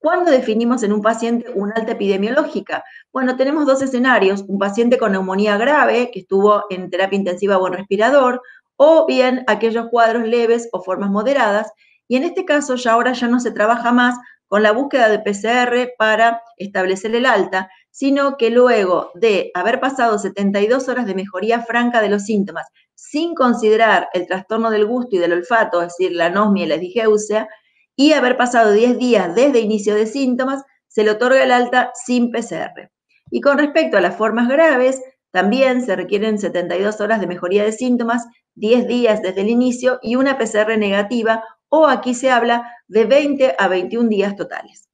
[SPEAKER 2] ¿Cuándo definimos en un paciente una alta epidemiológica? Bueno, tenemos dos escenarios: un paciente con neumonía grave que estuvo en terapia intensiva o en respirador, o bien aquellos cuadros leves o formas moderadas, y en este caso ahora ya no se trabaja más con la búsqueda de PCR para establecer el alta, sino que luego de haber pasado 72 horas de mejoría franca de los síntomas, sin considerar el trastorno del gusto y del olfato, es decir, la anosmia y la digeusia, y haber pasado 10 días desde inicio de síntomas, se le otorga el alta sin PCR. Y con respecto a las formas graves, también se requieren 72 horas de mejoría de síntomas, 10 días desde el inicio y una PCR negativa, o aquí se habla de 20 a 21 días totales.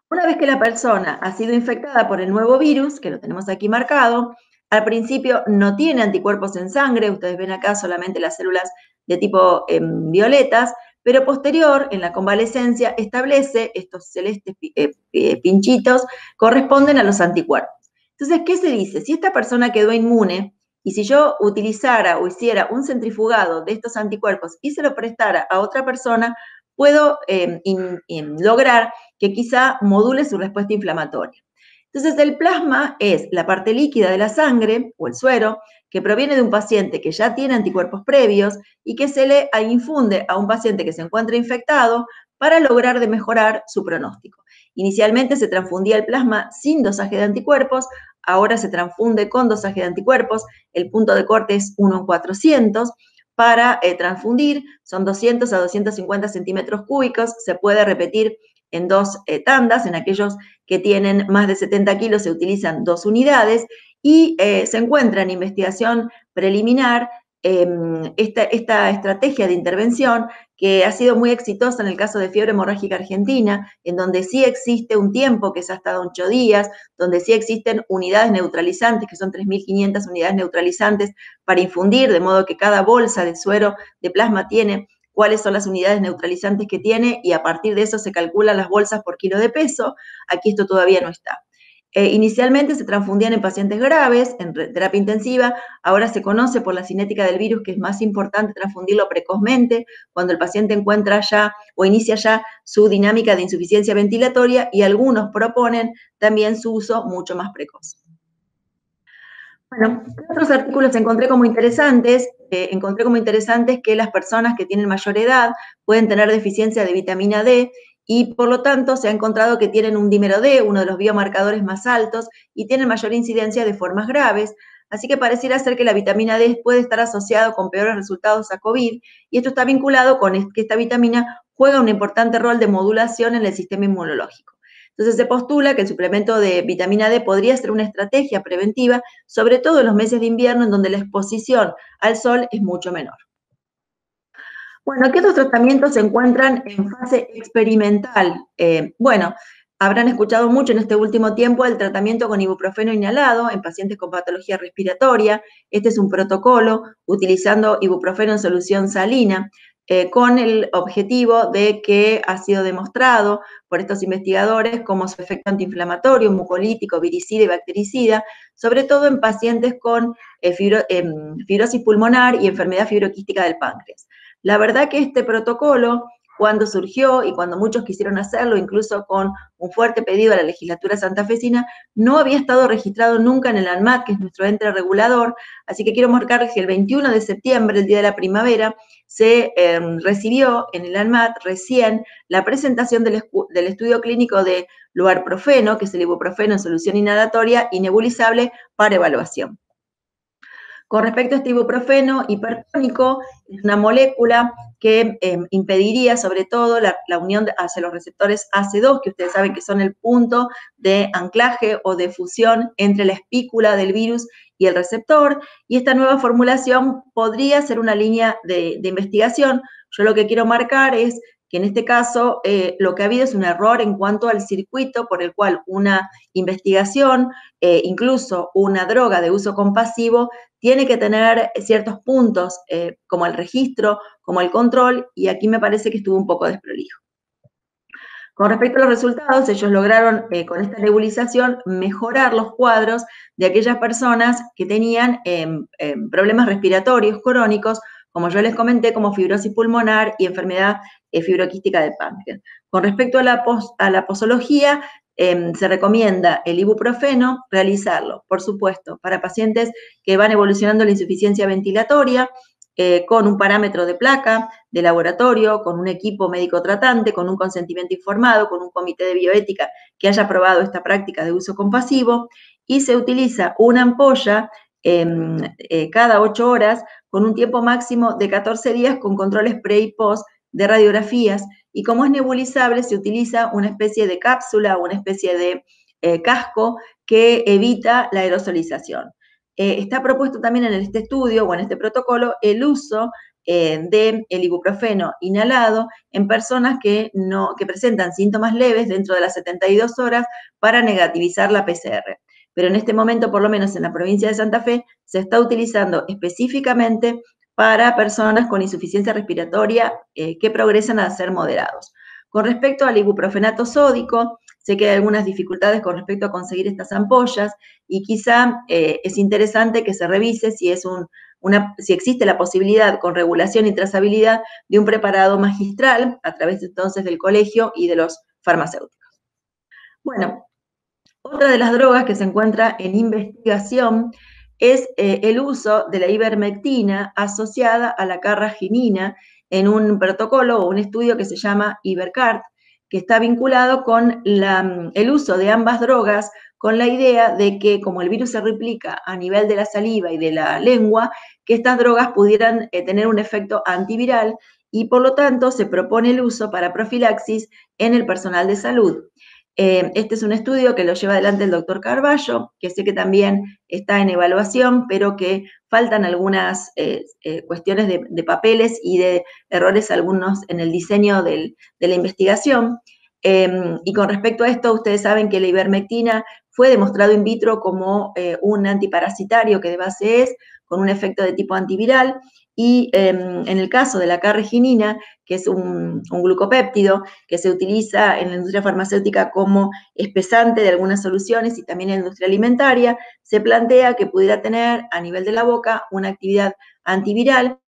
[SPEAKER 2] Una vez que la persona ha sido infectada por el nuevo virus, que lo tenemos aquí marcado, al principio no tiene anticuerpos en sangre, ustedes ven acá solamente las células de tipo violetas, pero posterior, en la convalecencia, establece estos celestes pinchitos, corresponden a los anticuerpos. Entonces, ¿qué se dice? Si esta persona quedó inmune, y si yo utilizara o hiciera un centrifugado de estos anticuerpos y se lo prestara a otra persona, puedo lograr que quizá module su respuesta inflamatoria. Entonces, el plasma es la parte líquida de la sangre, o el suero, que proviene de un paciente que ya tiene anticuerpos previos y que se le infunde a un paciente que se encuentra infectado para lograr de mejorar su pronóstico. Inicialmente se transfundía el plasma sin dosaje de anticuerpos, ahora se transfunde con dosaje de anticuerpos, el punto de corte es 1 en 400, para transfundir, son 200 a 250 centímetros cúbicos, se puede repetir en 2 tandas, en aquellos que tienen más de 70 kilos se utilizan 2 unidades, y se encuentra en investigación preliminar esta estrategia de intervención que ha sido muy exitosa en el caso de fiebre hemorrágica argentina, en donde sí existe un tiempo que es hasta 8 días, donde sí existen unidades neutralizantes, que son 3.500 unidades neutralizantes para infundir, de modo que cada bolsa de suero de plasma tiene cuáles son las unidades neutralizantes que tiene, y a partir de eso se calculan las bolsas por kilo de peso. Aquí esto todavía no está. Inicialmente se transfundían en pacientes graves, en terapia intensiva. Ahora se conoce por la cinética del virus que es más importante transfundirlo precozmente, cuando el paciente encuentra ya o inicia ya su dinámica de insuficiencia ventilatoria, y algunos proponen también su uso mucho más precoz. Bueno, otros artículos encontré como interesantes. Encontré como interesantes que las personas que tienen mayor edad pueden tener deficiencia de vitamina D, y por lo tanto se ha encontrado que tienen un dímero D, uno de los biomarcadores más altos, y tienen mayor incidencia de formas graves. Así que pareciera ser que la vitamina D puede estar asociado con peores resultados a COVID, y esto está vinculado con que esta vitamina juega un importante rol de modulación en el sistema inmunológico. Entonces se postula que el suplemento de vitamina D podría ser una estrategia preventiva, sobre todo en los meses de invierno, en donde la exposición al sol es mucho menor. Bueno, ¿qué otros tratamientos se encuentran en fase experimental? Bueno, Habrán escuchado mucho en este último tiempo el tratamiento con ibuprofeno inhalado en pacientes con patología respiratoria. Este es un protocolo utilizando ibuprofeno en solución salina, con el objetivo de que ha sido demostrado por estos investigadores como su efecto antiinflamatorio, mucolítico, viricida y bactericida, sobre todo en pacientes con fibrosis pulmonar y enfermedad fibroquística del páncreas. La verdad que este protocolo, cuando surgió y cuando muchos quisieron hacerlo, incluso con un fuerte pedido a la legislatura santafesina, no había estado registrado nunca en el ANMAT, que es nuestro ente regulador, así que quiero marcarles que el 21 de septiembre, el día de la primavera, se recibió en el ANMAT recién la presentación del estudio clínico de luarprofeno, que es el ibuprofeno en solución inhalatoria y nebulizable para evaluación. Con respecto a este ibuprofeno hipertónico, es una molécula que impediría sobre todo la unión hacia los receptores AC2, que ustedes saben que son el punto de anclaje o de fusión entre la espícula del virus y el receptor, y esta nueva formulación podría ser una línea de investigación. Yo lo que quiero marcar es que en este caso lo que ha habido es un error en cuanto al circuito por el cual una investigación, incluso una droga de uso compasivo, tiene que tener ciertos puntos, como el registro, como el control, y aquí me parece que estuvo un poco desprolijo. Con respecto a los resultados, ellos lograron con esta nebulización mejorar los cuadros de aquellas personas que tenían problemas respiratorios crónicos, como yo les comenté, como fibrosis pulmonar y enfermedad fibroquística del páncreas. Con respecto a la posología, se recomienda el ibuprofeno realizarlo, por supuesto, para pacientes que van evolucionando la insuficiencia ventilatoria, con un parámetro de placa de laboratorio, con un equipo médico tratante, con un consentimiento informado, con un comité de bioética que haya aprobado esta práctica de uso compasivo, y se utiliza una ampolla cada 8 horas con un tiempo máximo de 14 días con controles pre y post de radiografías, y como es nebulizable se utiliza una especie de cápsula, una especie de casco que evita la aerosolización. Está propuesto también en este estudio o en este protocolo el uso del ibuprofeno inhalado en personas que presentan síntomas leves dentro de las 72 horas para negativizar la PCR. Pero en este momento, por lo menos en la provincia de Santa Fe, se está utilizando específicamente para personas con insuficiencia respiratoria que progresan a ser moderados. Con respecto al ibuprofenato sódico, sé que hay algunas dificultades con respecto a conseguir estas ampollas, y quizá es interesante que se revise si existe la posibilidad con regulación y trazabilidad de un preparado magistral a través entonces del colegio y de los farmacéuticos. Bueno, otra de las drogas que se encuentra en investigación es el uso de la ivermectina asociada a la carraginina en un protocolo o un estudio que se llama IberCart, que está vinculado con el uso de ambas drogas con la idea de que como el virus se replica a nivel de la saliva y de la lengua, que estas drogas pudieran tener un efecto antiviral, y por lo tanto se propone el uso para profilaxis en el personal de salud. Este es un estudio que lo lleva adelante el doctor Carballo, que sé que también está en evaluación, pero que faltan algunas cuestiones de papeles y de errores algunos en el diseño de la investigación. Y con respecto a esto, ustedes saben que la ivermectina fue demostrado in vitro como un antiparasitario que de base es, con un efecto de tipo antiviral, y en el caso de la carraginina, que es un glucopéptido que se utiliza en la industria farmacéutica como espesante de algunas soluciones y también en la industria alimentaria, se plantea que pudiera tener a nivel de la boca una actividad antiviral.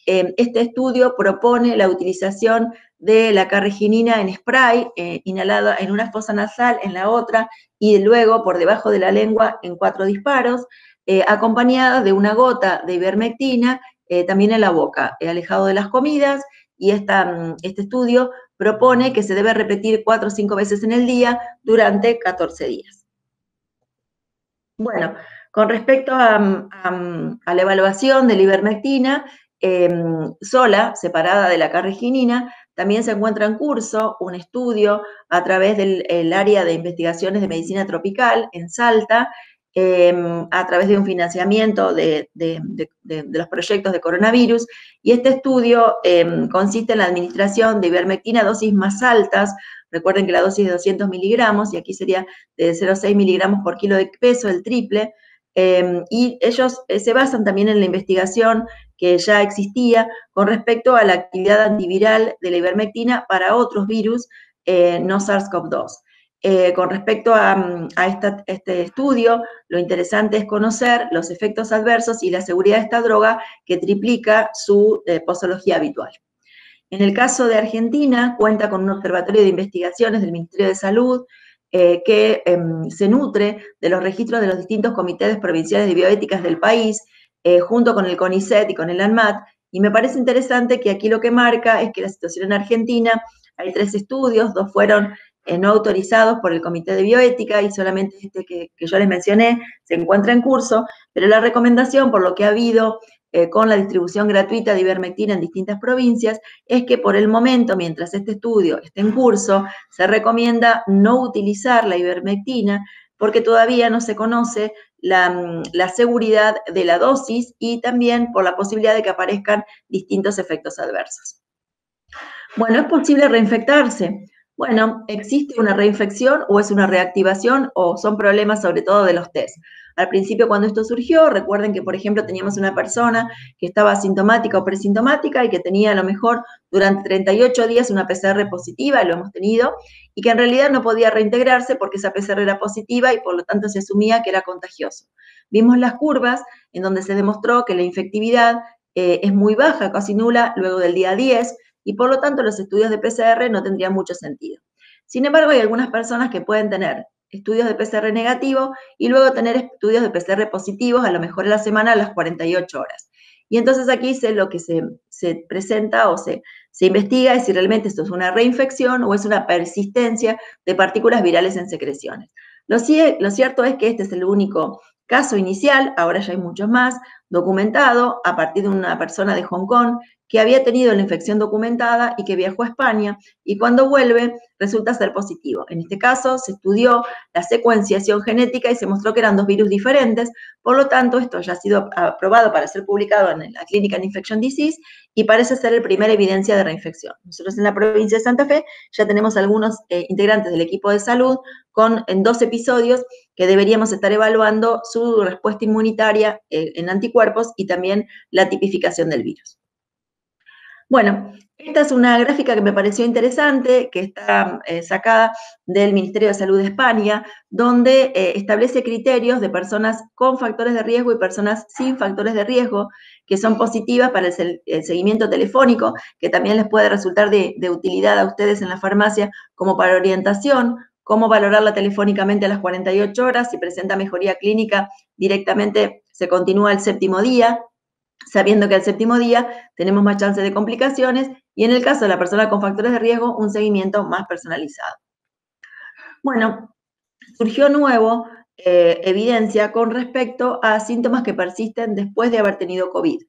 [SPEAKER 2] Este estudio propone la utilización de la carraginina en spray, inhalada en una fosa nasal, en la otra, y luego por debajo de la lengua en 4 disparos, acompañada de una gota de ivermectina también en la boca, alejado de las comidas, y este estudio propone que se debe repetir 4 o 5 veces en el día durante 14 días. Bueno, con respecto a la evaluación de la ivermectina, sola, separada de la carraginina, también se encuentra en curso un estudio a través del área de investigaciones de medicina tropical en Salta, a través de un financiamiento de los proyectos de coronavirus, y este estudio consiste en la administración de ivermectina a dosis más altas. Recuerden que la dosis es de 200 miligramos, y aquí sería de 0,6 miligramos por kilo de peso, el triple, y ellos se basan también en la investigación que ya existía con respecto a la actividad antiviral de la ivermectina para otros virus, no SARS-CoV-2. Con respecto a este estudio, lo interesante es conocer los efectos adversos y la seguridad de esta droga, que triplica su posología habitual. En el caso de Argentina, cuenta con un observatorio de investigaciones del Ministerio de Salud que se nutre de los registros de los distintos comités provinciales de bioéticas del país, junto con el CONICET y con el ANMAT, y me parece interesante que aquí lo que marca es que la situación en Argentina, hay 3 estudios, 2 fueron no autorizados por el Comité de Bioética, y solamente este que yo les mencioné se encuentra en curso, pero la recomendación, por lo que ha habido con la distribución gratuita de ivermectina en distintas provincias, es que por el momento, mientras este estudio esté en curso, se recomienda no utilizar la ivermectina, porque todavía no se conoce la seguridad de la dosis, y también por la posibilidad de que aparezcan distintos efectos adversos. Bueno, ¿es posible reinfectarse? Bueno, ¿existe una reinfección o es una reactivación o son problemas sobre todo de los test? Al principio, cuando esto surgió, recuerden que, por ejemplo, teníamos una persona que estaba asintomática o presintomática y que tenía a lo mejor durante 38 días una PCR positiva, y lo hemos tenido, y que en realidad no podía reintegrarse porque esa PCR era positiva y por lo tanto se asumía que era contagioso. Vimos las curvas en donde se demostró que la infectividad es muy baja, casi nula, luego del día 10, y por lo tanto los estudios de PCR no tendrían mucho sentido. Sin embargo, hay algunas personas que pueden tener estudios de PCR negativo y luego tener estudios de PCR positivos, a lo mejor en la semana, a las 48 horas. Y entonces aquí lo que se presenta o se investiga es si realmente esto es una reinfección o es una persistencia de partículas virales en secreciones. Lo cierto es que este es el único caso inicial, ahora ya hay muchos más, documentado a partir de una persona de Hong Kong que había tenido la infección documentada y que viajó a España, y cuando vuelve resulta ser positivo. En este caso se estudió la secuenciación genética y se mostró que eran 2 virus diferentes, por lo tanto esto ya ha sido aprobado para ser publicado en la Clinical Infection Disease y parece ser la primera evidencia de reinfección. Nosotros en la provincia de Santa Fe ya tenemos algunos integrantes del equipo de salud en 2 episodios que deberíamos estar evaluando su respuesta inmunitaria en anticuerpos y también la tipificación del virus. Bueno, esta es una gráfica que me pareció interesante, que está sacada del Ministerio de Salud de España, donde establece criterios de personas con factores de riesgo y personas sin factores de riesgo, que son positivas para el seguimiento telefónico, que también les puede resultar de utilidad a ustedes en la farmacia como para orientación, cómo valorarla telefónicamente a las 48 horas, si presenta mejoría clínica, directamente se continúa el 7º día, sabiendo que al 7º día tenemos más chances de complicaciones, y en el caso de la persona con factores de riesgo, un seguimiento más personalizado. Bueno, surgió nuevo evidencia con respecto a síntomas que persisten después de haber tenido COVID.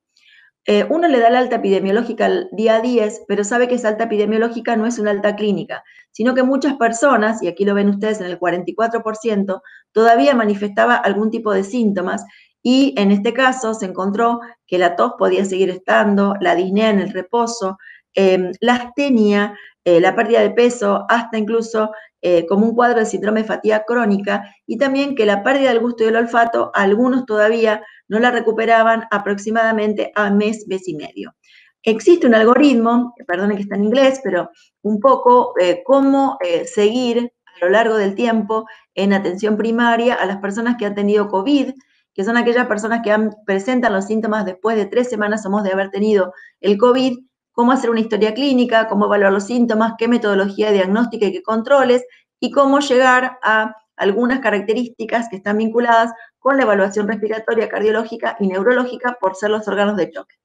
[SPEAKER 2] Uno le da la alta epidemiológica al día 10, pero sabe que esa alta epidemiológica no es una alta clínica, sino que muchas personas, y aquí lo ven ustedes en el 44%, todavía manifestaba algún tipo de síntomas, y en este caso se encontró que la tos podía seguir estando, la disnea en el reposo, la astenia, la pérdida de peso, hasta incluso como un cuadro de síndrome de fatiga crónica, y también que la pérdida del gusto y del olfato, algunos todavía no la recuperaban aproximadamente a mes y medio. Existe un algoritmo, perdonen que está en inglés, pero un poco cómo seguir a lo largo del tiempo en atención primaria a las personas que han tenido COVID, que son aquellas personas que presentan los síntomas después de 3 semanas o más de haber tenido el COVID, cómo hacer una historia clínica, cómo evaluar los síntomas, qué metodología diagnóstica y qué controles, y cómo llegar a algunas características que están vinculadas con la evaluación respiratoria, cardiológica y neurológica por ser los órganos de choque.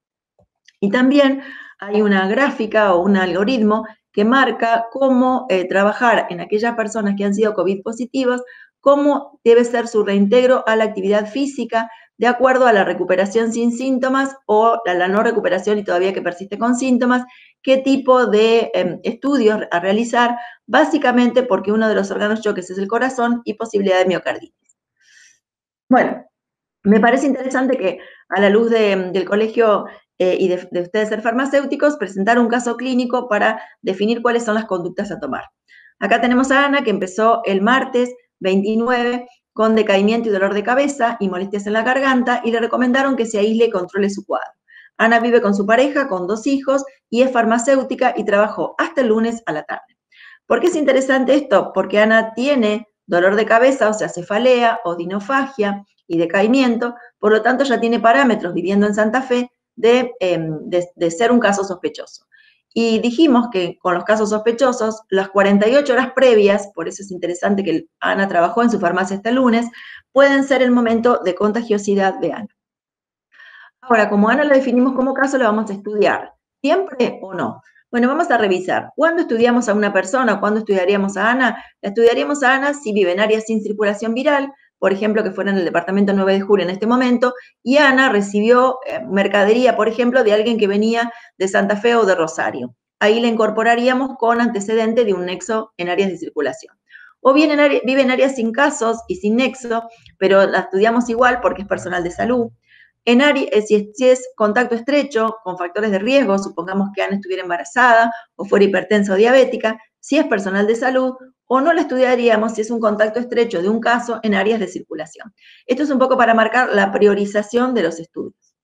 [SPEAKER 2] Y también hay una gráfica o un algoritmo que marca cómo trabajar en aquellas personas que han sido COVID positivas, cómo debe ser su reintegro a la actividad física de acuerdo a la recuperación sin síntomas o a la no recuperación y todavía que persiste con síntomas, qué tipo de estudios a realizar, básicamente porque uno de los órganos choques es el corazón y posibilidad de miocarditis. Bueno, me parece interesante que a la luz del colegio y de ustedes ser farmacéuticos, presentar un caso clínico para definir cuáles son las conductas a tomar. Acá tenemos a Ana, que empezó el martes 29 con decaimiento y dolor de cabeza y molestias en la garganta, y le recomendaron que se aísle y controle su cuadro. Ana vive con su pareja, con 2 hijos, y es farmacéutica y trabajó hasta el lunes a la tarde. ¿Por qué es interesante esto? Porque Ana tiene dolor de cabeza, o sea, cefalea, odinofagia y decaimiento, por lo tanto ya tiene parámetros viviendo en Santa Fe de ser un caso sospechoso. Y dijimos que con los casos sospechosos, las 48 horas previas, por eso es interesante que Ana trabajó en su farmacia este lunes, pueden ser el momento de contagiosidad de Ana. Ahora, como Ana la definimos como caso, la vamos a estudiar, ¿siempre o no? Bueno, vamos a revisar. ¿Cuándo estudiamos a una persona? ¿Cuándo estudiaríamos a Ana? La estudiaríamos a Ana si vive en áreas sin circulación viral, por ejemplo, que fuera en el departamento 9 de julio en este momento, y Ana recibió mercadería, por ejemplo, de alguien que venía de Santa Fe o de Rosario. Ahí la incorporaríamos con antecedente de un nexo en áreas de circulación. O bien vive en áreas sin casos y sin nexo, pero la estudiamos igual porque es personal de salud. Si es contacto estrecho con factores de riesgo, supongamos que Ana estuviera embarazada o fuera hipertensa o diabética, si es personal de salud, o no la estudiaríamos si es un contacto estrecho de un caso en áreas de circulación. Esto es un poco para marcar la priorización de los estudios.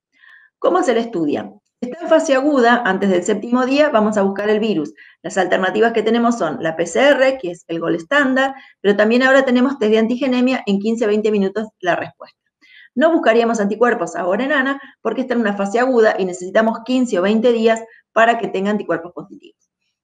[SPEAKER 2] ¿Cómo se le estudia? Si está en fase aguda, antes del 7º día, vamos a buscar el virus. Las alternativas que tenemos son la PCR, que es el gol estándar, pero también ahora tenemos test de antigenemia, en 15-20 minutos la respuesta. No buscaríamos anticuerpos ahora en Ana porque está en una fase aguda y necesitamos 15 o 20 días para que tenga anticuerpos positivos.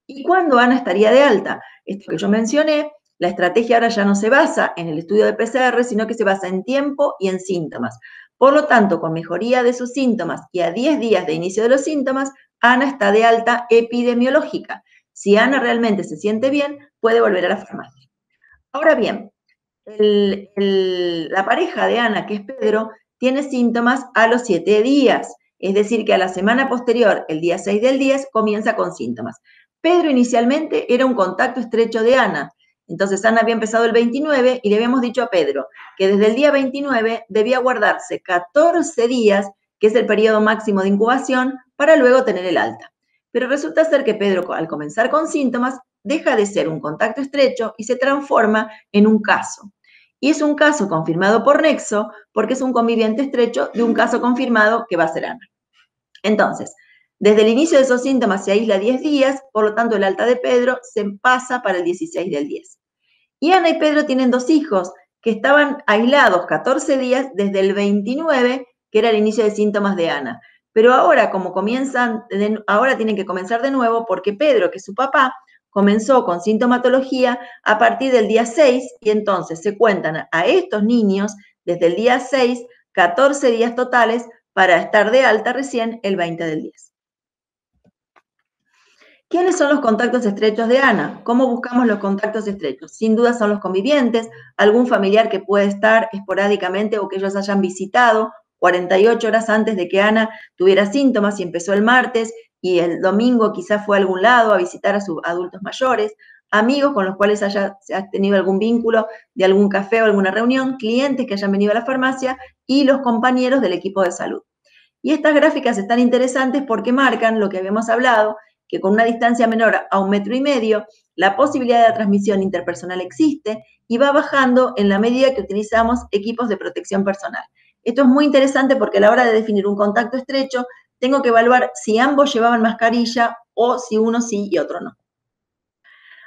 [SPEAKER 2] ¿Y cuándo Ana estaría de alta? Esto que yo mencioné, la estrategia ahora ya no se basa en el estudio de PCR, sino que se basa en tiempo y en síntomas. Por lo tanto, con mejoría de sus síntomas y a 10 días de inicio de los síntomas, Ana está de alta epidemiológica. Si Ana realmente se siente bien, puede volver a la farmacia. Ahora bien, la pareja de Ana, que es Pedro, tiene síntomas a los 7 días, es decir, que a la semana posterior, el día 6 del 10, comienza con síntomas. Pedro inicialmente era un contacto estrecho de Ana, entonces Ana había empezado el 29 y le habíamos dicho a Pedro que desde el día 29 debía guardarse 14 días, que es el periodo máximo de incubación, para luego tener el alta. Pero resulta ser que Pedro, al comenzar con síntomas, deja de ser un contacto estrecho y se transforma en un caso. Y es un caso confirmado por nexo porque es un conviviente estrecho de un caso confirmado que va a ser Ana. Entonces, desde el inicio de esos síntomas se aísla 10 días, por lo tanto el alta de Pedro se pasa para el 16 del 10. Y Ana y Pedro tienen 2 hijos que estaban aislados 14 días desde el 29, que era el inicio de síntomas de Ana. Pero ahora, como ahora tienen que comenzar de nuevo porque Pedro, que es su papá, comenzó con sintomatología a partir del día 6 y entonces se cuentan a estos niños desde el día 6, 14 días totales para estar de alta recién el 20 del 10. ¿Quiénes son los contactos estrechos de Ana? ¿Cómo buscamos los contactos estrechos? Sin duda son los convivientes, algún familiar que puede estar esporádicamente o que ellos hayan visitado 48 horas antes de que Ana tuviera síntomas y empezó el martes y el domingo quizás fue a algún lado a visitar a sus adultos mayores, amigos con los cuales haya tenido algún vínculo de algún café o alguna reunión, clientes que hayan venido a la farmacia y los compañeros del equipo de salud. Y estas gráficas están interesantes porque marcan lo que habíamos hablado, que con una distancia menor a 1,5 metros, la posibilidad de la transmisión interpersonal existe y va bajando en la medida que utilizamos equipos de protección personal. Esto es muy interesante porque a la hora de definir un contacto estrecho, tengo que evaluar si ambos llevaban mascarilla o si uno sí y otro no.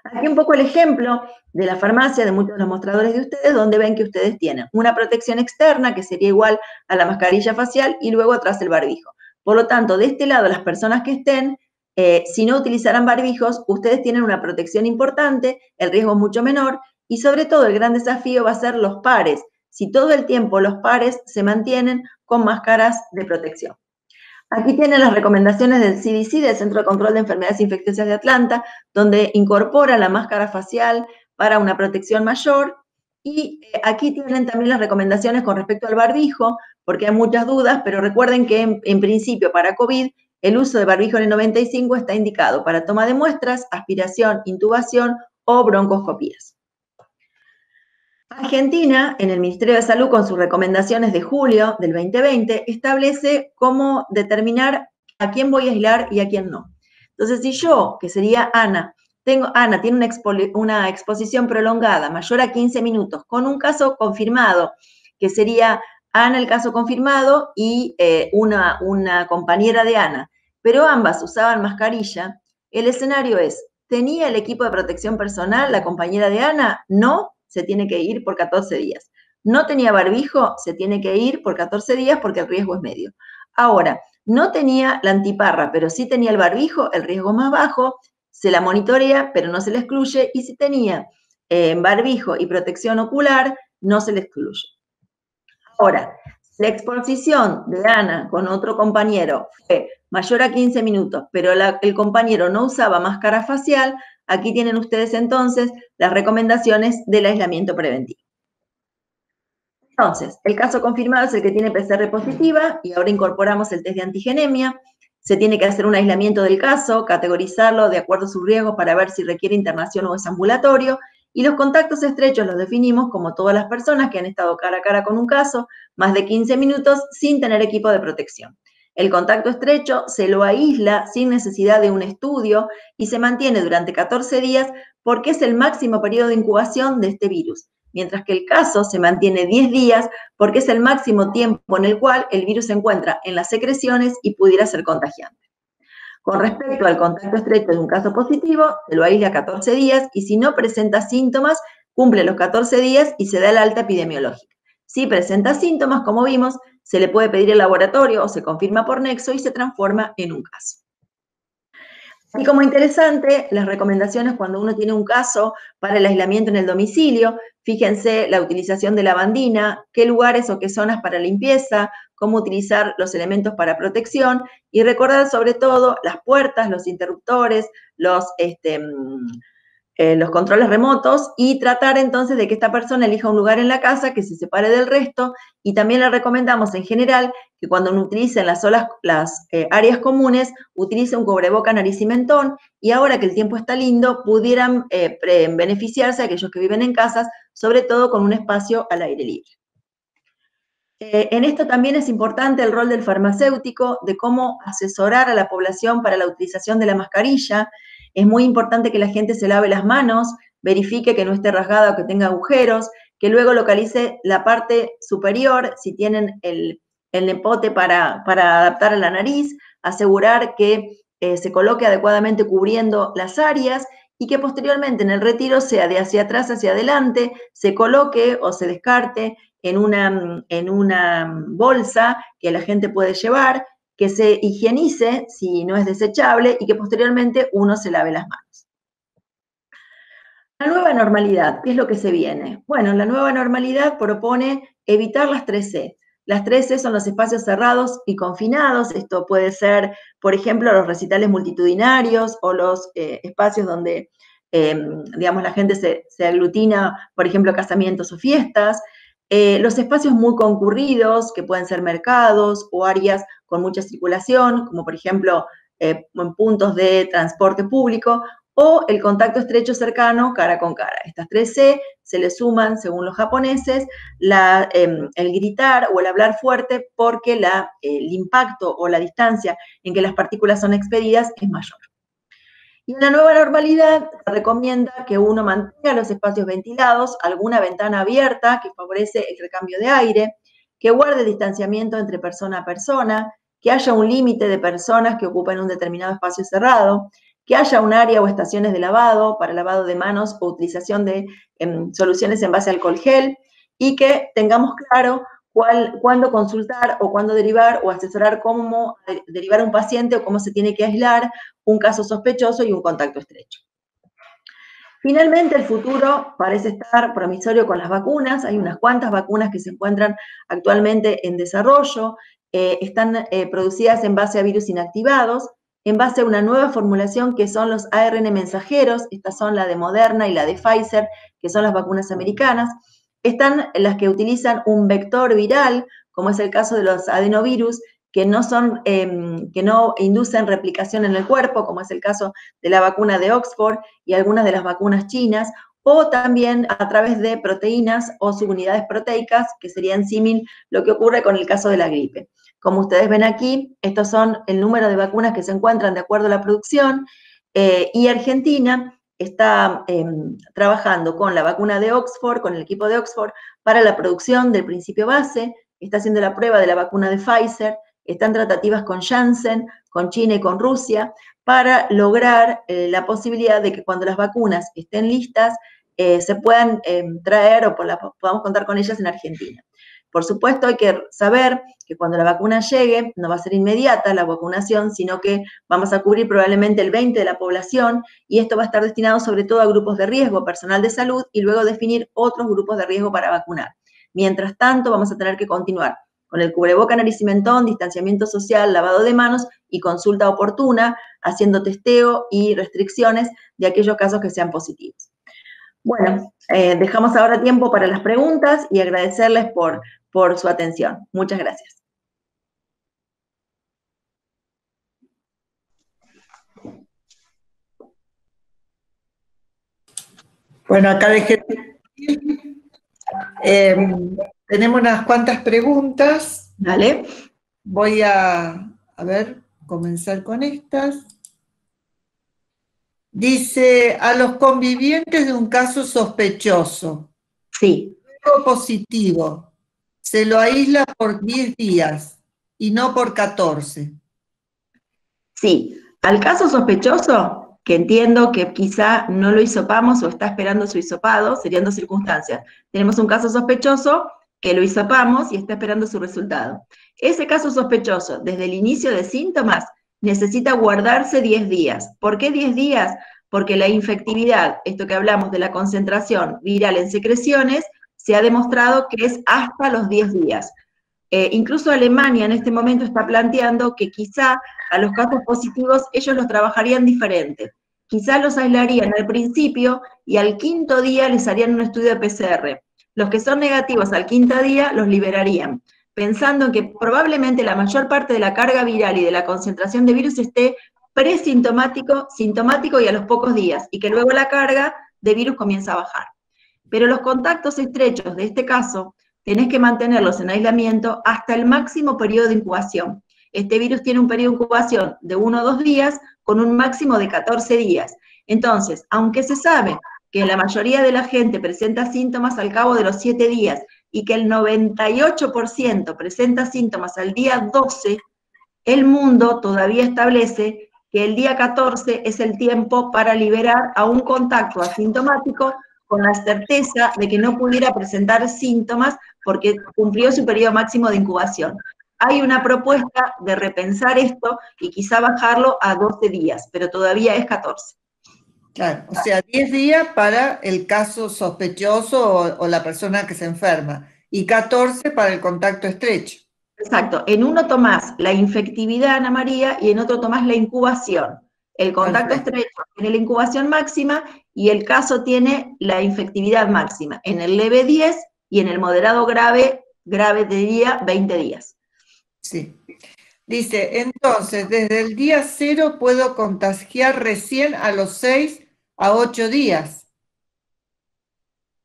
[SPEAKER 2] Aquí un poco el ejemplo de la farmacia, de muchos de los mostradores de ustedes, donde ven que ustedes tienen una protección externa, que sería igual a la mascarilla facial, y luego atrás el barbijo. Por lo tanto, de este lado, las personas que estén, si no utilizaran barbijos, ustedes tienen una protección importante, el riesgo es mucho menor, y sobre todo el gran desafío va a ser los pares. Si todo el tiempo los pares se mantienen con máscaras de protección. Aquí tienen las recomendaciones del CDC, del Centro de Control de Enfermedades Infecciosas de Atlanta, donde incorpora la máscara facial para una protección mayor. Y aquí tienen también las recomendaciones con respecto al barbijo, porque hay muchas dudas, pero recuerden que en principio para COVID el uso de barbijo N95 está indicado para toma de muestras, aspiración, intubación o broncoscopías. Argentina, en el Ministerio de Salud, con sus recomendaciones de julio del 2020, establece cómo determinar a quién voy a aislar y a quién no. Entonces, si yo, que sería Ana, Ana tiene una exposición prolongada mayor a 15 minutos con un caso confirmado, que sería Ana el caso confirmado y una compañera de Ana, pero ambas usaban mascarilla, el escenario es, ¿tenía el equipo de protección personal la compañera de Ana? No, se tiene que ir por 14 días. ¿No tenía barbijo? Se tiene que ir por 14 días porque el riesgo es medio. Ahora, no tenía la antiparra, pero sí tenía el barbijo, el riesgo más bajo, se la monitorea, pero no se le excluye, y si tenía barbijo y protección ocular, no se le excluye. Ahora, la exposición de Ana con otro compañero fue mayor a 15 minutos, pero el compañero no usaba máscara facial, aquí tienen ustedes entonces las recomendaciones del aislamiento preventivo. Entonces, el caso confirmado es el que tiene PCR positiva y ahora incorporamos el test de antigenemia. Se tiene que hacer un aislamiento del caso, categorizarlo de acuerdo a sus riesgos para ver si requiere internación o es ambulatorio. Y los contactos estrechos los definimos como todas las personas que han estado cara a cara con un caso, más de 15 minutos sin tener equipo de protección. El contacto estrecho se lo aísla sin necesidad de un estudio y se mantiene durante 14 días porque es el máximo periodo de incubación de este virus, mientras que el caso se mantiene 10 días porque es el máximo tiempo en el cual el virus se encuentra en las secreciones y pudiera ser contagiante. Con respecto al contacto estrecho de un caso positivo, se lo aísla 14 días y si no presenta síntomas, cumple los 14 días y se da el alta epidemiológica. Si presenta síntomas, como vimos, se le puede pedir el laboratorio o se confirma por nexo y se transforma en un caso. Y como interesante, las recomendaciones cuando uno tiene un caso para el aislamiento en el domicilio, fíjense la utilización de lavandina, qué lugares o qué zonas para limpieza, cómo utilizar los elementos para protección y recordar sobre todo las puertas, los interruptores, los controles remotos y tratar entonces de que esta persona elija un lugar en la casa que se separe del resto y también le recomendamos en general que cuando uno utilice las áreas comunes utilice un cubreboca, nariz y mentón y ahora que el tiempo está lindo pudieran beneficiarse aquellos que viven en casas, sobre todo con un espacio al aire libre. En esto también es importante el rol del farmacéutico, de cómo asesorar a la población para la utilización de la mascarilla. Es muy importante que la gente se lave las manos, verifique que no esté rasgada o que tenga agujeros, que luego localice la parte superior, si tienen el nepote para adaptar a la nariz, asegurar que se coloque adecuadamente cubriendo las áreas y que posteriormente en el retiro sea de hacia atrás hacia adelante, se coloque o se descarte en una bolsa que la gente puede llevar, que se higienice si no es desechable y que posteriormente uno se lave las manos. La nueva normalidad, ¿qué es lo que se viene? Bueno, la nueva normalidad propone evitar las 3C. Las 3C son los espacios cerrados y confinados. Esto puede ser, por ejemplo, los recitales multitudinarios o los espacios donde, digamos, la gente se aglutina, por ejemplo, casamientos o fiestas. Los espacios muy concurridos, que pueden ser mercados o áreas con mucha circulación, como por ejemplo en puntos de transporte público, o el contacto estrecho cercano cara con cara. Estas 3C se le suman, según los japoneses, el gritar o el hablar fuerte porque el impacto o la distancia en que las partículas son expelidas es mayor. Y en la nueva normalidad se recomienda que uno mantenga los espacios ventilados, alguna ventana abierta que favorece el recambio de aire, que guarde distanciamiento entre persona a persona, que haya un límite de personas que ocupen un determinado espacio cerrado, que haya un área o estaciones de lavado para lavado de manos o utilización de soluciones en base a alcohol gel y que tengamos claro cuándo consultar o cuándo derivar o asesorar cómo derivar a un paciente o cómo se tiene que aislar un caso sospechoso y un contacto estrecho. Finalmente, el futuro parece estar promisorio con las vacunas. Hay unas cuantas vacunas que se encuentran actualmente en desarrollo. Están producidas en base a virus inactivados, en base a una nueva formulación que son los ARN mensajeros. Estas son la de Moderna y la de Pfizer, que son las vacunas americanas. Están las que utilizan un vector viral, como es el caso de los adenovirus, que no inducen replicación en el cuerpo, como es el caso de la vacuna de Oxford y algunas de las vacunas chinas, o también a través de proteínas o subunidades proteicas, que serían símil lo que ocurre con el caso de la gripe. Como ustedes ven aquí, estos son el número de vacunas que se encuentran de acuerdo a la producción, y Argentina está trabajando con la vacuna de Oxford, con el equipo de Oxford, para la producción del principio base, está haciendo la prueba de la vacuna de Pfizer, están tratativas con Janssen, con China y con Rusia, para lograr la posibilidad de que cuando las vacunas estén listas, se puedan traer o podamos contar con ellas en Argentina. Por supuesto, hay que saber que cuando la vacuna llegue, no va a ser inmediata la vacunación, sino que vamos a cubrir probablemente el 20% de la población, y esto va a estar destinado sobre todo a grupos de riesgo, personal de salud, y luego definir otros grupos de riesgo para vacunar. Mientras tanto, vamos a tener que continuar con el cubreboca, nariz y mentón, distanciamiento social, lavado de manos y consulta oportuna, haciendo testeo y restricciones de aquellos casos que sean positivos. Bueno, dejamos ahora tiempo para las preguntas y agradecerles por su atención. Muchas gracias.
[SPEAKER 1] Bueno, acá dejé. Tenemos unas cuantas preguntas.
[SPEAKER 2] Dale.
[SPEAKER 1] Voy a ver, comenzar con estas. Dice, a los convivientes de un caso sospechoso,
[SPEAKER 2] sí,
[SPEAKER 1] luego positivo, se lo aísla por 10 días y no por 14.
[SPEAKER 2] Sí, al caso sospechoso, que entiendo que quizá no lo hisopamos o está esperando su hisopado, serían dos circunstancias. Tenemos un caso sospechoso que lo hisopamos y está esperando su resultado. Ese caso sospechoso, desde el inicio de síntomas, necesita guardarse 10 días. ¿Por qué 10 días? Porque la infectividad, esto que hablamos de la concentración viral en secreciones, se ha demostrado que es hasta los 10 días. Incluso Alemania en este momento está planteando que quizá a los casos positivos ellos los trabajarían diferente. Quizá los aislarían al principio y al quinto día les harían un estudio de PCR. Los que son negativos al quinto día los liberarían, pensando en que probablemente la mayor parte de la carga viral y de la concentración de virus esté presintomático, sintomático y a los pocos días, y que luego la carga de virus comienza a bajar. Pero los contactos estrechos de este caso tenés que mantenerlos en aislamiento hasta el máximo periodo de incubación. Este virus tiene un periodo de incubación de 1 o 2 días con un máximo de 14 días. Entonces, aunque se sabe que la mayoría de la gente presenta síntomas al cabo de los 7 días y que el 98% presenta síntomas al día 12, el mundo todavía establece que el día 14 es el tiempo para liberar a un contacto asintomático con la certeza de que no pudiera presentar síntomas porque cumplió su periodo máximo de incubación. Hay una propuesta de repensar esto y quizá bajarlo a 12 días, pero todavía es 14.
[SPEAKER 1] Claro, o sea, 10 días para el caso sospechoso o la persona que se enferma, y 14 para el contacto estrecho.
[SPEAKER 2] Exacto, en uno tomás la infectividad, Ana María, y en otro tomás la incubación. El contacto estrecho tiene la incubación máxima y el caso tiene la infectividad máxima. En el leve 10 y en el moderado grave diría 20 días.
[SPEAKER 1] Sí. Dice, entonces, desde el día 0 puedo contagiar recién a los 6 a 8 días.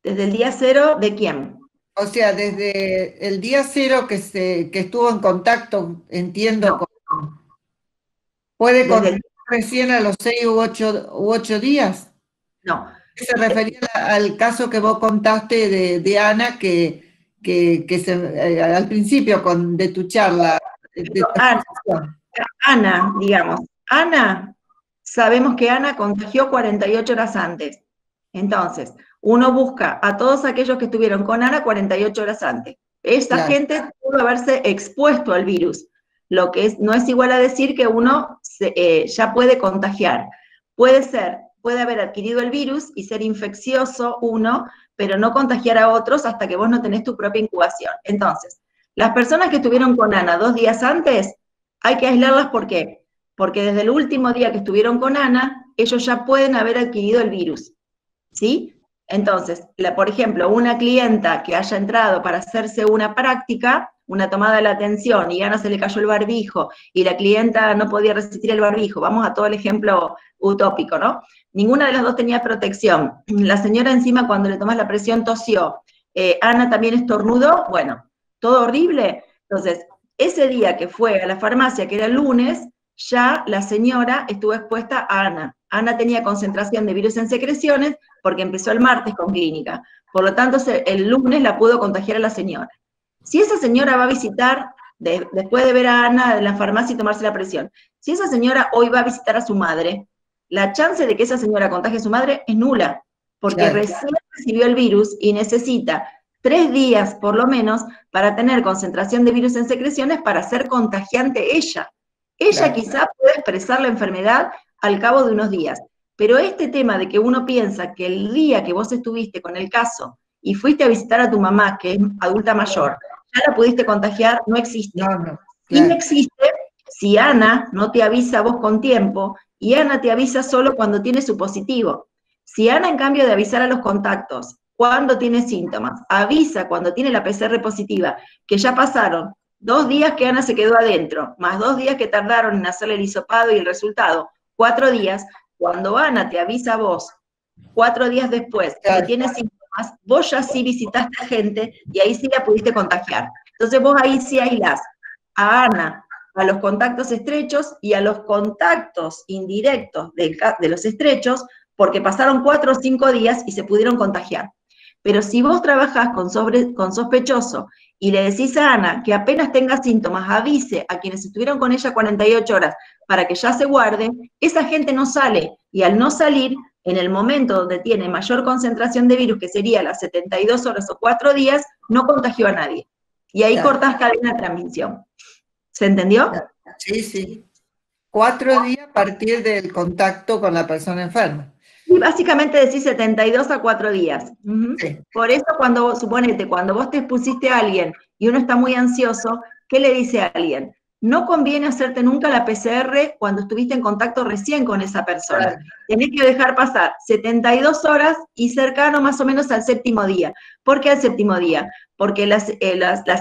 [SPEAKER 2] ¿Desde el día 0 de quién?
[SPEAKER 1] O sea, desde el día 0 que estuvo en contacto, entiendo,
[SPEAKER 2] No.
[SPEAKER 1] ¿puede contagiar recién a los 6 u 8 días?
[SPEAKER 2] No.
[SPEAKER 1] Se refería al caso que vos contaste de Ana, al principio de tu charla.
[SPEAKER 2] Ana, digamos. Ana, sabemos que Ana contagió 48 horas antes. Entonces, uno busca a todos aquellos que estuvieron con Ana 48 horas antes. Esta gente pudo haberse expuesto al virus, lo que no es igual a decir que uno ya puede contagiar. Puede haber adquirido el virus y ser infeccioso uno, pero no contagiar a otros hasta que vos no tenés tu propia incubación. Entonces, las personas que estuvieron con Ana 2 días antes, hay que aislarlas, ¿por qué? Porque desde el último día que estuvieron con Ana, ellos ya pueden haber adquirido el virus, ¿sí? Entonces, por ejemplo, una clienta que haya entrado para hacerse una práctica una tomada de la atención y Ana se le cayó el barbijo y la clienta no podía resistir el barbijo, vamos a todo el ejemplo utópico, ¿no? Ninguna de las dos tenía protección. La señora encima cuando le tomas la presión tosió, Ana también estornudó, bueno, todo horrible. Entonces, ese día que fue a la farmacia, que era el lunes, ya la señora estuvo expuesta a Ana. Ana tenía concentración de virus en secreciones porque empezó el martes con clínica. Por lo tanto, el lunes la pudo contagiar a la señora. Si esa señora va a visitar, después de ver a Ana en la farmacia y tomarse la presión, si esa señora hoy va a visitar a su madre, la chance de que esa señora contagie a su madre es nula, porque recién recibió el virus y necesita 3 días, por lo menos, para tener concentración de virus en secreciones para ser contagiante ella. Ella quizá puede expresar la enfermedad al cabo de unos días, pero este tema de que uno piensa que el día que vos estuviste con el caso y fuiste a visitar a tu mamá, que es adulta mayor, ya la pudiste contagiar, no existe. Y no existe si Ana no te avisa a vos con tiempo, y Ana te avisa solo cuando tiene su positivo. Si Ana, en cambio de avisar a los contactos cuando tiene síntomas, avisa cuando tiene la PCR positiva, que ya pasaron 2 días que Ana se quedó adentro, más 2 días que tardaron en hacerle el hisopado y el resultado, 4 días, cuando Ana te avisa a vos 4 días después que tiene síntomas, vos ya sí visitaste a gente y ahí sí la pudiste contagiar. Entonces vos ahí sí aislás a Ana, a los contactos estrechos y a los contactos indirectos de los estrechos, porque pasaron 4 o 5 días y se pudieron contagiar. Pero si vos trabajás con sospechoso y le decís a Ana que apenas tenga síntomas, avise a quienes estuvieron con ella 48 horas para que ya se guarde, esa gente no sale, y al no salir, en el momento donde tiene mayor concentración de virus, que sería las 72 horas o 4 días, no contagió a nadie. Y ahí cortás cadena de transmisión. ¿Se entendió?
[SPEAKER 1] Sí, sí. 4 días a partir del contacto con la persona enferma.
[SPEAKER 2] Y básicamente decís 72 a 4 días. Sí. Por eso suponete, cuando vos te expusiste a alguien y uno está muy ansioso, ¿qué le dice a alguien? No conviene hacerte nunca la PCR cuando estuviste en contacto recién con esa persona. Claro. Tenés que dejar pasar 72 horas y cercano más o menos al 7º día. ¿Por qué al 7º día? Porque la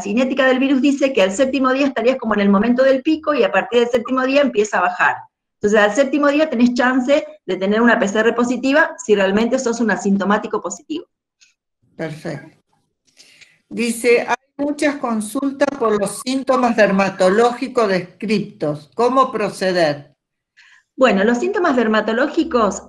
[SPEAKER 2] cinética del virus dice que al 7º día estarías como en el momento del pico y a partir del 7º día empieza a bajar. Entonces, al 7º día tenés chance de tener una PCR positiva si realmente sos un asintomático positivo.
[SPEAKER 1] Perfecto. Dice, hay muchas consultas por los síntomas dermatológicos descritos. ¿Cómo proceder?
[SPEAKER 2] Bueno, los síntomas dermatológicos,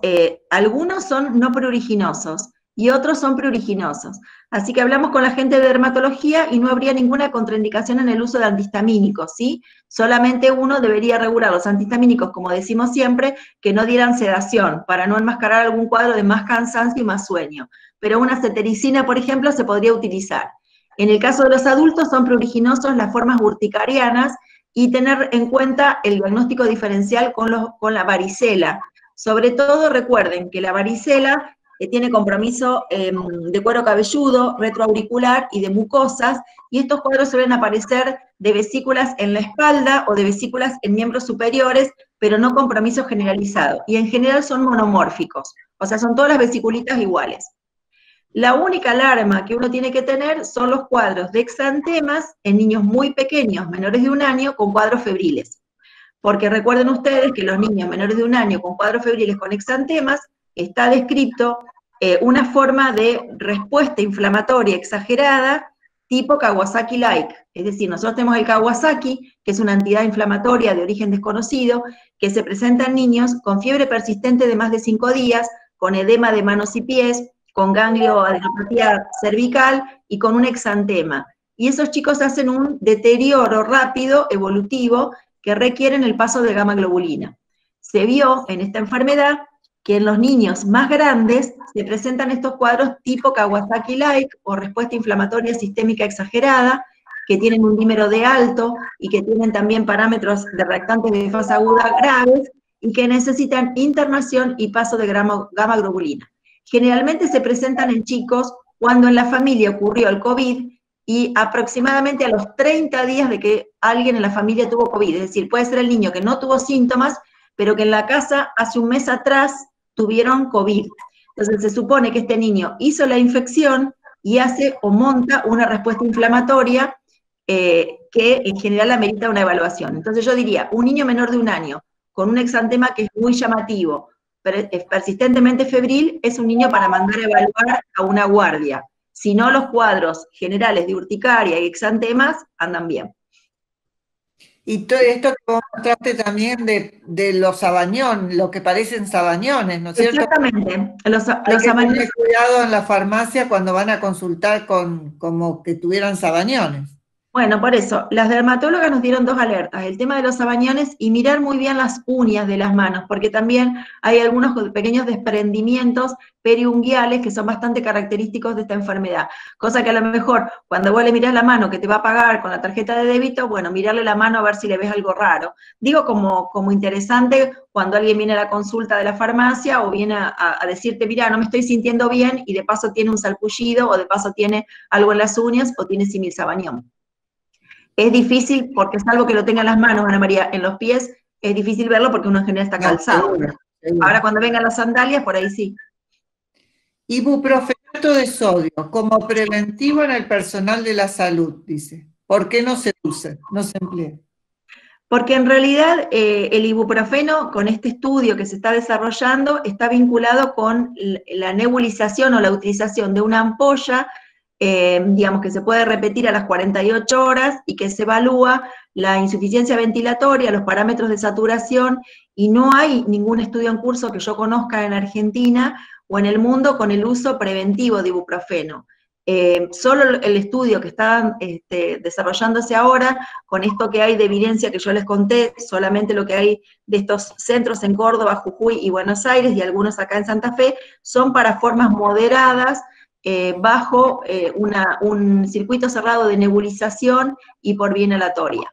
[SPEAKER 2] algunos son no pruriginosos y otros son pruriginosos. Así que hablamos con la gente de dermatología y no habría ninguna contraindicación en el uso de antihistamínicos, ¿sí? Solamente uno debería regular los antihistamínicos, como decimos siempre, que no dieran sedación, para no enmascarar algún cuadro de más cansancio y más sueño. Pero una cetericina, por ejemplo, se podría utilizar. En el caso de los adultos son pruriginosos las formas urticarianas, y tener en cuenta el diagnóstico diferencial con la varicela. Sobre todo recuerden que la varicela tiene compromiso de cuero cabelludo, retroauricular y de mucosas, y estos cuadros suelen aparecer de vesículas en la espalda o de vesículas en miembros superiores, pero no compromiso generalizado, y en general son monomórficos, o sea, son todas las vesiculitas iguales. La única alarma que uno tiene que tener son los cuadros de exantemas en niños muy pequeños, menores de 1 año, con cuadros febriles. Porque recuerden ustedes que los niños menores de 1 año con cuadros febriles con exantemas está descrito una forma de respuesta inflamatoria exagerada tipo Kawasaki-like. Es decir, nosotros tenemos el Kawasaki, que es una entidad inflamatoria de origen desconocido, que se presenta en niños con fiebre persistente de más de 5 días, con edema de manos y pies, con ganglioadenopatía cervical y con un exantema. Y esos chicos hacen un deterioro rápido, evolutivo, que requieren el paso de gamma globulina. Se vio en esta enfermedad que en los niños más grandes se presentan estos cuadros tipo Kawasaki-like o respuesta inflamatoria sistémica exagerada, que tienen un dímero D alto y que tienen también parámetros de reactantes de fase aguda graves y que necesitan internación y paso de gamma globulina. Generalmente se presentan en chicos cuando en la familia ocurrió el COVID y aproximadamente a los 30 días de que alguien en la familia tuvo COVID. Es decir, puede ser el niño que no tuvo síntomas, pero que en la casa hace un mes atrás tuvieron COVID. Entonces se supone que este niño hizo la infección y hace o monta una respuesta inflamatoria que en general amerita una evaluación. Entonces yo diría, un niño menor de 1 año, con un exantema que es muy llamativo, persistentemente febril, es un niño para mandar a evaluar a una guardia. Si no, los cuadros generales de urticaria y exantemas andan bien.
[SPEAKER 1] Y todo esto que vos mostraste también de los sabañones, lo que parecen sabañones, ¿no es cierto?
[SPEAKER 2] Exactamente.
[SPEAKER 1] Hay que tener cuidado en la farmacia cuando van a consultar como que tuvieran sabañones.
[SPEAKER 2] Bueno, por eso, las dermatólogas nos dieron 2 alertas, el tema de los sabañones y mirar muy bien las uñas de las manos, porque también hay algunos pequeños desprendimientos periunguiales que son bastante característicos de esta enfermedad, cosa que a lo mejor cuando vos le mirás la mano que te va a pagar con la tarjeta de débito, bueno, mirarle la mano a ver si le ves algo raro. Digo como interesante cuando alguien viene a la consulta de la farmacia o viene a decirte, mira, no me estoy sintiendo bien y de paso tiene un salpullido o de paso tiene algo en las uñas o tiene simil sabañón. Es difícil, porque salvo que lo tenga en las manos, Ana María, en los pies, es difícil verlo porque uno en general está calzado.
[SPEAKER 1] Seguro.
[SPEAKER 2] Ahora cuando vengan las sandalias, por ahí sí.
[SPEAKER 1] Ibuprofenato de sodio como preventivo en el personal de la salud, dice. ¿Por qué no se usa, no se emplea?
[SPEAKER 2] Porque en realidad el ibuprofeno, con este estudio que se está desarrollando, está vinculado con la nebulización o la utilización de una ampolla, digamos que se puede repetir a las 48 horas y que se evalúa la insuficiencia ventilatoria, los parámetros de saturación, y no hay ningún estudio en curso que yo conozca en Argentina o en el mundo con el uso preventivo de ibuprofeno. Solo el estudio que está desarrollándose ahora, con esto que hay de evidencia que yo les conté, solamente lo que hay de estos centros en Córdoba, Jujuy y Buenos Aires, y algunos acá en Santa Fe, son para formas moderadas, bajo un circuito cerrado de nebulización y por vía inhalatoria.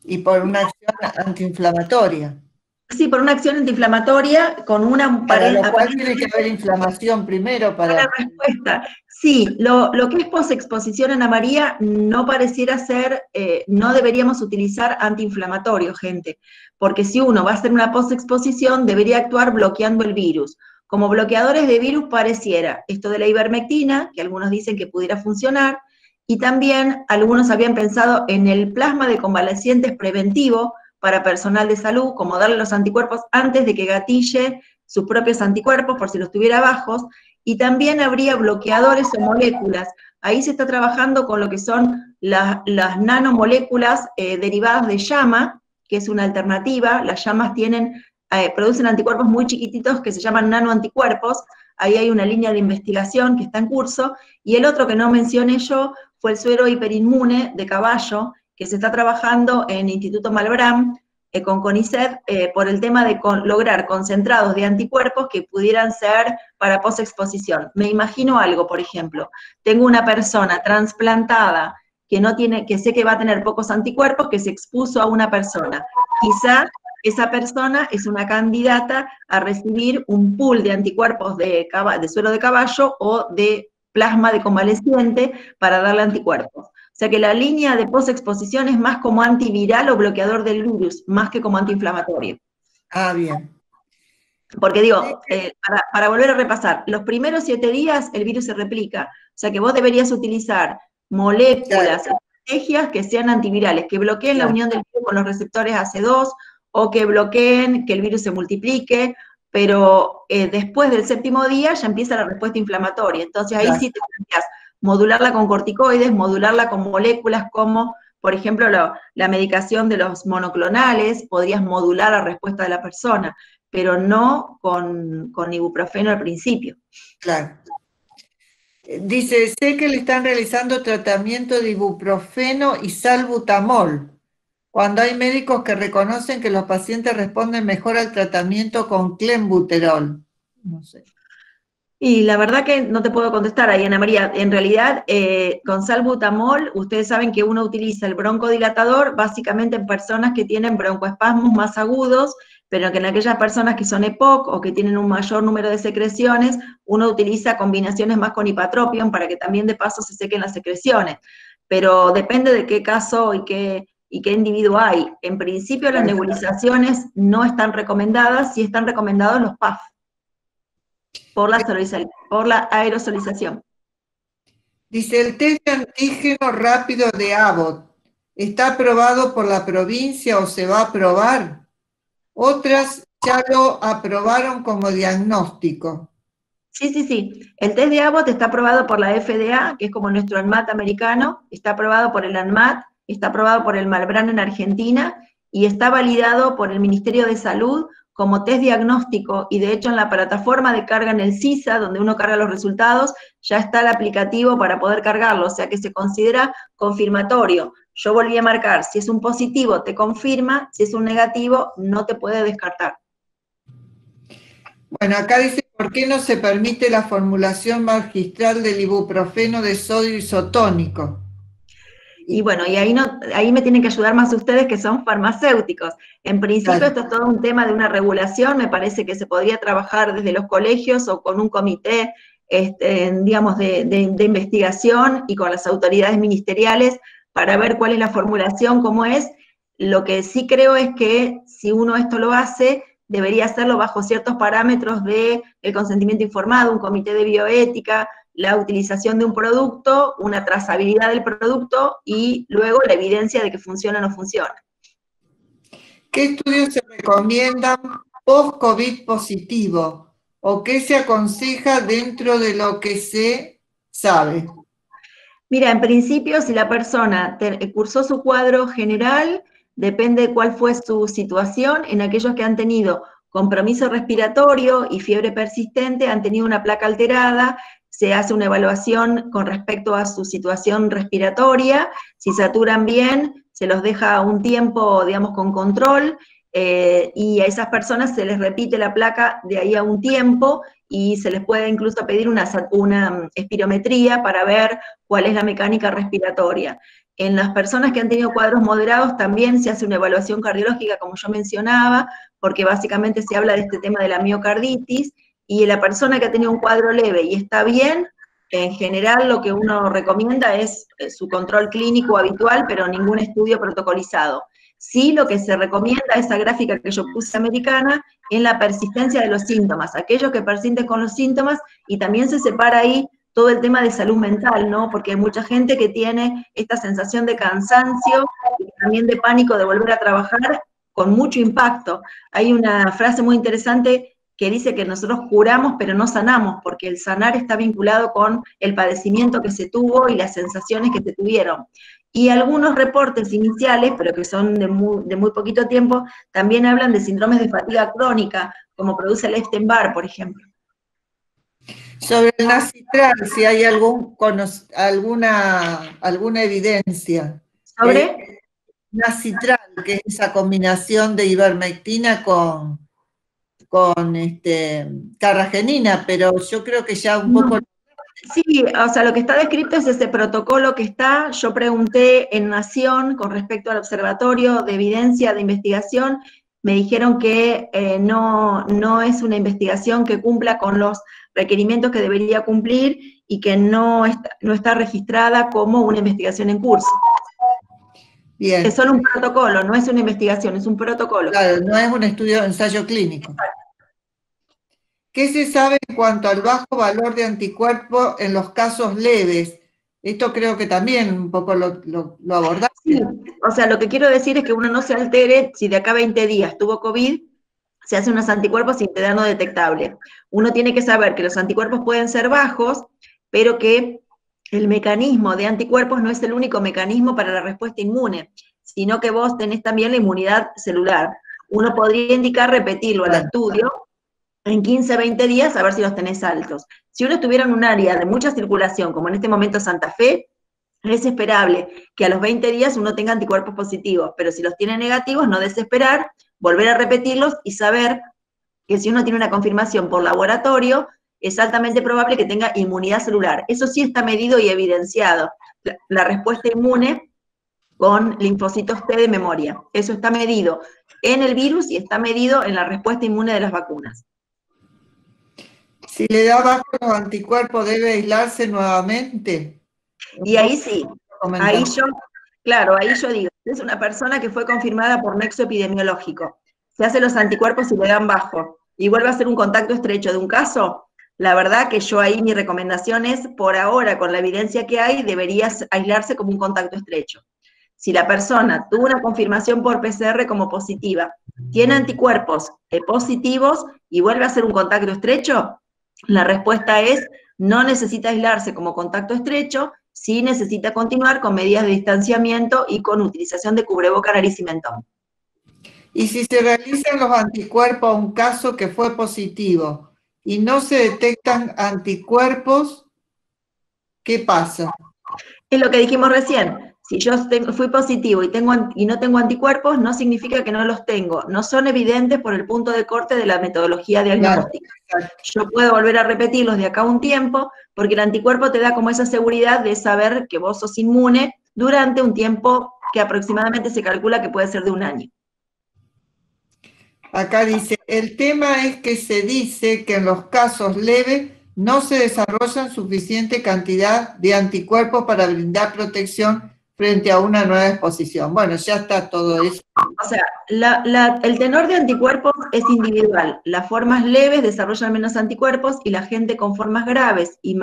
[SPEAKER 1] Y por una acción antiinflamatoria.
[SPEAKER 2] Sí, por una acción antiinflamatoria con una
[SPEAKER 1] Para lo cual tiene que haber inflamación primero para...
[SPEAKER 2] La respuesta. Sí, lo que es posexposición, Ana María, no pareciera ser, no deberíamos utilizar antiinflamatorio, gente, porque si uno va a hacer una posexposición, debería actuar bloqueando el virus. Como bloqueadores de virus pareciera esto de la ivermectina, que algunos dicen que pudiera funcionar, y también algunos habían pensado en el plasma de convalecientes preventivo para personal de salud, como darle los anticuerpos antes de que gatille sus propios anticuerpos, por si los tuviera bajos, y también habría bloqueadores o moléculas. Ahí se está trabajando con lo que son las nanomoléculas derivadas de llama, que es una alternativa. Las llamas producen anticuerpos muy chiquititos que se llaman nanoanticuerpos. Ahí hay una línea de investigación que está en curso. Y el otro que no mencioné yo fue el suero hiperinmune de caballo, que se está trabajando en Instituto Malbrán, con CONICET, por el tema de lograr concentrados de anticuerpos que pudieran ser para posexposición. Me imagino algo, por ejemplo, tengo una persona trasplantada que sé que va a tener pocos anticuerpos, que se expuso a una persona. Quizá esa persona es una candidata a recibir un pool de anticuerpos de suero de caballo o de plasma de convaleciente para darle anticuerpos. O sea que la línea de posexposición es más como antiviral o bloqueador del virus, más que como antiinflamatorio.
[SPEAKER 1] Ah, bien.
[SPEAKER 2] Porque digo, para volver a repasar, los primeros 7 días el virus se replica. O sea que vos deberías utilizar moléculas, estrategias que sean antivirales, que bloqueen la unión del virus con los receptores AC2 o que bloqueen que el virus se multiplique, pero después del 7º día ya empieza la respuesta inflamatoria. Entonces ahí sí te planteas modularla con corticoides, modularla con moléculas como, por ejemplo, la medicación de los monoclonales, podrías modular la respuesta de la persona, pero no con ibuprofeno al principio.
[SPEAKER 1] Claro. Dice, sé que le están realizando tratamiento de ibuprofeno y salbutamol, cuando hay médicos que reconocen que los pacientes responden mejor al tratamiento con clenbuterol. No sé.
[SPEAKER 2] Y la verdad que no te puedo contestar ahí, Ana María. En realidad, con salbutamol, ustedes saben que uno utiliza el broncodilatador básicamente en personas que tienen broncoespasmos más agudos, pero que en aquellas personas que son EPOC o que tienen un mayor número de secreciones, uno utiliza combinaciones más con ipatropium para que también de paso se sequen las secreciones. Pero depende de qué caso y qué individuo hay. En principio, las nebulizaciones no están recomendadas, sí están recomendados los PAF. Por la aerosolización.
[SPEAKER 1] Dice, el test de antígeno rápido de Abbott, está aprobado por la provincia o se va a aprobar. Otras ya lo aprobaron como diagnóstico.
[SPEAKER 2] Sí, sí, sí. El test de Abbott está aprobado por la FDA, que es como nuestro ANMAT americano, está aprobado por el ANMAT, está aprobado por el Malbrán en Argentina y está validado por el Ministerio de Salud como test diagnóstico, y de hecho en la plataforma de carga en el CISA, donde uno carga los resultados, ya está el aplicativo para poder cargarlo, o sea que se considera confirmatorio. Yo volví a marcar, si es un positivo te confirma, si es un negativo no te puede descartar.
[SPEAKER 1] Bueno, acá dice, ¿por qué no se permite la formulación magistral del ibuprofeno de sodio isotónico?
[SPEAKER 2] Y bueno, y ahí me tienen que ayudar más ustedes que son farmacéuticos. En principio
[SPEAKER 1] Claro.
[SPEAKER 2] esto es todo un tema de una regulación, me parece que se podría trabajar desde los colegios o con un comité, digamos, de investigación y con las autoridades ministeriales para ver cuál es la formulación, cómo es. Lo que sí creo es que si uno esto lo hace, debería hacerlo bajo ciertos parámetros de el consentimiento informado, un comité de bioética, la utilización de un producto, una trazabilidad del producto y luego la evidencia de que funciona o no funciona.
[SPEAKER 1] ¿Qué estudios se recomiendan post-COVID positivo? ¿O qué se aconseja dentro de lo que se sabe?
[SPEAKER 2] Mira, en principio, si la persona cursó su cuadro general, depende de cuál fue su situación. En aquellos que han tenido compromiso respiratorio y fiebre persistente, han tenido una placa alterada, se hace una evaluación con respecto a su situación respiratoria. Si saturan bien, se los deja un tiempo, digamos, con control, y a esas personas se les repite la placa de ahí a un tiempo, y se les puede incluso pedir una espirometría para ver cuál es la mecánica respiratoria. En las personas que han tenido cuadros moderados también se hace una evaluación cardiológica, como yo mencionaba, porque básicamente se habla de este tema de la miocarditis, y la persona que ha tenido un cuadro leve y está bien, en general lo que uno recomienda es su control clínico habitual, pero ningún estudio protocolizado. Sí, lo que se recomienda, esa gráfica que yo puse americana, en la persistencia de los síntomas, aquellos que persisten con los síntomas, y también se separa ahí todo el tema de salud mental, ¿no? Porque hay mucha gente que tiene esta sensación de cansancio y también de pánico de volver a trabajar con mucho impacto. Hay una frase muy interesante que dice que nosotros curamos pero no sanamos, porque el sanar está vinculado con el padecimiento que se tuvo y las sensaciones que se tuvieron. Y algunos reportes iniciales, pero que son de muy poquito tiempo, también hablan de síndromes de fatiga crónica, como produce el Epstein-Barr, por ejemplo.
[SPEAKER 1] Sobre el nacitral, si hay alguna evidencia.
[SPEAKER 2] ¿Sobre?
[SPEAKER 1] Nacitral, que es esa combinación de ivermectina con carragenina, pero yo creo que ya un poco...
[SPEAKER 2] Sí, o sea, lo que está descrito es ese protocolo que está. Yo pregunté en Nación con respecto al observatorio de evidencia de investigación, me dijeron que no es una investigación que cumpla con los requerimientos que debería cumplir y que no está registrada como una investigación en curso.
[SPEAKER 1] Bien.
[SPEAKER 2] Es solo un protocolo, no es una investigación, es un protocolo.
[SPEAKER 1] Claro, no es un estudio de ensayo clínico. ¿Qué se sabe en cuanto al bajo valor de anticuerpos en los casos leves? Esto creo que también un poco lo abordaste.
[SPEAKER 2] Sí, o sea, lo que quiero decir es que uno no se altere si de acá a 20 días tuvo COVID, se hacen unos anticuerpos y te dan no detectable. Uno tiene que saber que los anticuerpos pueden ser bajos, pero que el mecanismo de anticuerpos no es el único mecanismo para la respuesta inmune, sino que vos tenés también la inmunidad celular. Uno podría indicar repetirlo al estudio en 15, 20 días a ver si los tenés altos. Si uno estuviera en un área de mucha circulación, como en este momento Santa Fe, es esperable que a los 20 días uno tenga anticuerpos positivos, pero si los tiene negativos, no desesperar, volver a repetirlos y saber que si uno tiene una confirmación por laboratorio, es altamente probable que tenga inmunidad celular. Eso sí está medido y evidenciado. La respuesta inmune con linfocitos T de memoria. Eso está medido en el virus y está medido en la respuesta inmune de las vacunas.
[SPEAKER 1] Si le da bajo los anticuerpos, ¿debe aislarse nuevamente?
[SPEAKER 2] Y ahí sí, ahí yo digo, es una persona que fue confirmada por nexo epidemiológico, se hace los anticuerpos y le dan bajo, y vuelve a ser un contacto estrecho de un caso, la verdad que yo ahí mi recomendación es, por ahora, con la evidencia que hay, deberías aislarse como un contacto estrecho. Si la persona tuvo una confirmación por PCR como positiva, tiene anticuerpos positivos y vuelve a hacer un contacto estrecho, la respuesta es no necesita aislarse como contacto estrecho, sí necesita continuar con medidas de distanciamiento y con utilización de cubreboca, nariz y mentón.
[SPEAKER 1] Y si se realizan los anticuerpos a un caso que fue positivo y no se detectan anticuerpos, ¿qué pasa?
[SPEAKER 2] Es lo que dijimos recién. Si yo fui positivo y no tengo anticuerpos, no significa que no los tengo. No son evidentes por el punto de corte de la metodología diagnóstica.
[SPEAKER 1] Claro.
[SPEAKER 2] Yo puedo volver a repetirlos de acá a un tiempo, porque el anticuerpo te da como esa seguridad de saber que vos sos inmune durante un tiempo que aproximadamente se calcula que puede ser de un año.
[SPEAKER 1] Acá dice, el tema es que se dice que en los casos leves no se desarrollan suficiente cantidad de anticuerpos para brindar protección frente a una nueva exposición. Bueno, ya está todo eso.
[SPEAKER 2] O sea, el tenor de anticuerpos es individual. Las formas leves desarrollan menos anticuerpos y la gente con formas graves y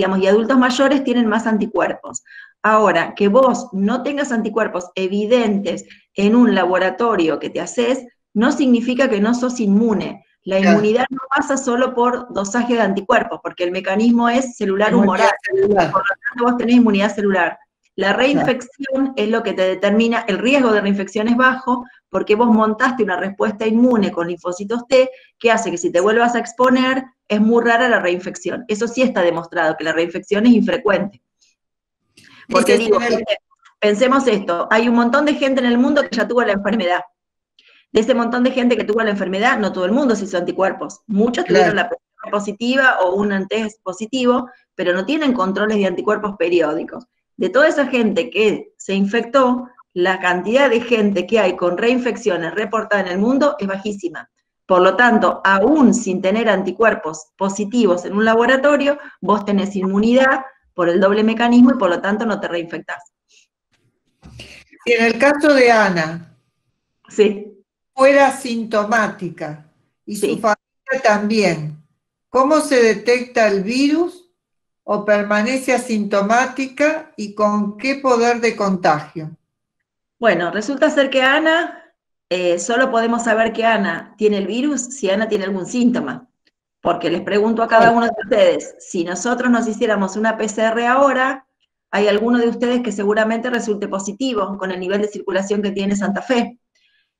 [SPEAKER 2] adultos mayores tienen más anticuerpos. Ahora, que vos no tengas anticuerpos evidentes en un laboratorio que te haces, no significa que no sos inmune. La inmunidad no pasa solo por dosaje de anticuerpos, porque el mecanismo es celular humoral. Por lo tanto, vos tenés inmunidad celular. La reinfección es lo que te determina, el riesgo de reinfección es bajo, porque vos montaste una respuesta inmune con linfocitos T, que hace que si te vuelvas a exponer, es muy rara la reinfección. Eso sí está demostrado, que la reinfección es infrecuente. Porque digo, pensemos esto, hay un montón de gente en el mundo que ya tuvo la enfermedad. De ese montón de gente que tuvo la enfermedad, no todo el mundo se hizo anticuerpos. Muchos tuvieron la PCR positiva o un test positivo, pero no tienen controles de anticuerpos periódicos. De toda esa gente que se infectó, la cantidad de gente que hay con reinfecciones reportadas en el mundo es bajísima. Por lo tanto, aún sin tener anticuerpos positivos en un laboratorio, vos tenés inmunidad por el doble mecanismo y por lo tanto no te reinfectás.
[SPEAKER 1] Y en el caso de Ana,
[SPEAKER 2] sí,
[SPEAKER 1] fuera asintomática y su familia también, ¿cómo se detecta el virus o permanece asintomática y con qué poder de contagio?
[SPEAKER 2] Bueno, resulta ser que Ana, solo podemos saber que Ana tiene el virus si Ana tiene algún síntoma. Porque les pregunto a cada uno de ustedes, si nosotros nos hiciéramos una PCR ahora, hay alguno de ustedes que seguramente resulte positivo con el nivel de circulación que tiene Santa Fe.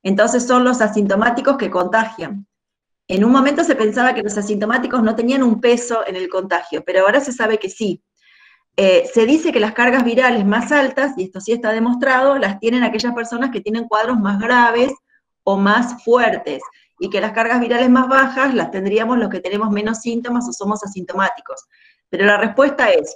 [SPEAKER 2] Entonces son los asintomáticos que contagian. En un momento se pensaba que los asintomáticos no tenían un peso en el contagio, pero ahora se sabe que sí. Se dice que las cargas virales más altas, y esto sí está demostrado, las tienen aquellas personas que tienen cuadros más graves o más fuertes, y que las cargas virales más bajas las tendríamos los que tenemos menos síntomas o somos asintomáticos. Pero la respuesta es,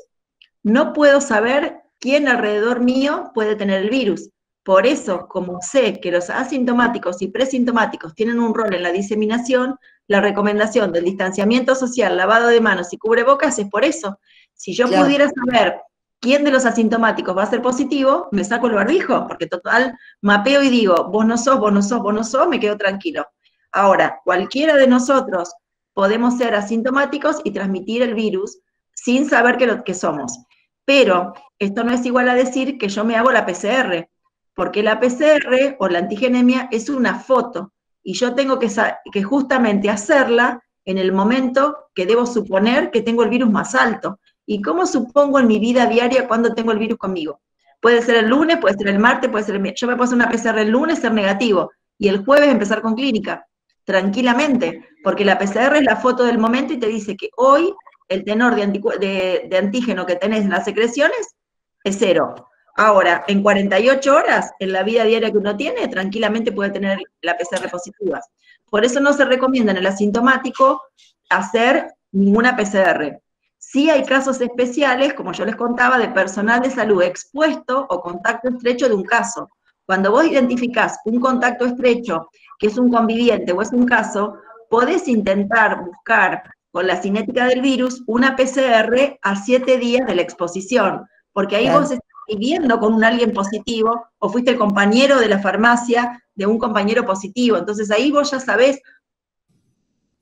[SPEAKER 2] no puedo saber quién alrededor mío puede tener el virus. Por eso, como sé que los asintomáticos y presintomáticos tienen un rol en la diseminación, la recomendación del distanciamiento social, lavado de manos y cubrebocas es por eso. Si yo pudiera saber quién de los asintomáticos va a ser positivo, me saco el barbijo, porque total, mapeo y digo, vos no sos, vos no sos, vos no sos, me quedo tranquilo. Ahora, cualquiera de nosotros podemos ser asintomáticos y transmitir el virus sin saber que somos. Pero esto no es igual a decir que yo me hago la PCR, porque la PCR o la antigenemia es una foto, y yo tengo que justamente hacerla en el momento que debo suponer que tengo el virus más alto. ¿Y cómo supongo en mi vida diaria cuando tengo el virus conmigo? Puede ser el lunes, puede ser el martes, puede ser el miércoles. Yo me puedo hacer una PCR el lunes, ser negativo, y el jueves empezar con clínica, tranquilamente, porque la PCR es la foto del momento y te dice que hoy el tenor de antígeno que tenés en las secreciones es 0. Ahora, en 48 horas, en la vida diaria que uno tiene, tranquilamente puede tener la PCR positiva. Por eso no se recomienda en el asintomático hacer ninguna PCR. Sí hay casos especiales, como yo les contaba, de personal de salud expuesto o contacto estrecho de un caso. Cuando vos identificás un contacto estrecho, que es un conviviente o es un caso, podés intentar buscar con la cinética del virus una PCR a 7 días de la exposición, porque ahí vos estás viviendo con un alguien positivo, o fuiste el compañero de la farmacia de un compañero positivo, entonces ahí vos ya sabés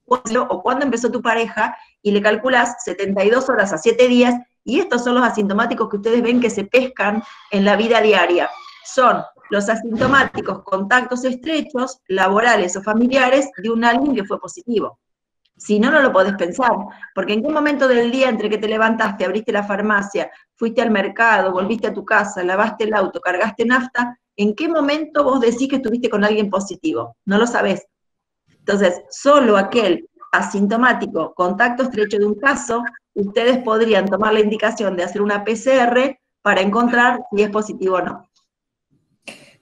[SPEAKER 2] o cuándo empezó tu pareja, y le calculás 72 horas a 7 días, Y estos son los asintomáticos que ustedes ven que se pescan en la vida diaria. Son los asintomáticos contactos estrechos, laborales o familiares de un alguien que fue positivo. Si no, no lo podés pensar, porque en qué momento del día entre que te levantaste, abriste la farmacia, fuiste al mercado, volviste a tu casa, lavaste el auto, cargaste nafta, ¿en qué momento vos decís que estuviste con alguien positivo? No lo sabés. Entonces, solo aquel asintomático, contacto estrecho de un caso, ustedes podrían tomar la indicación de hacer una PCR para encontrar si es positivo o no.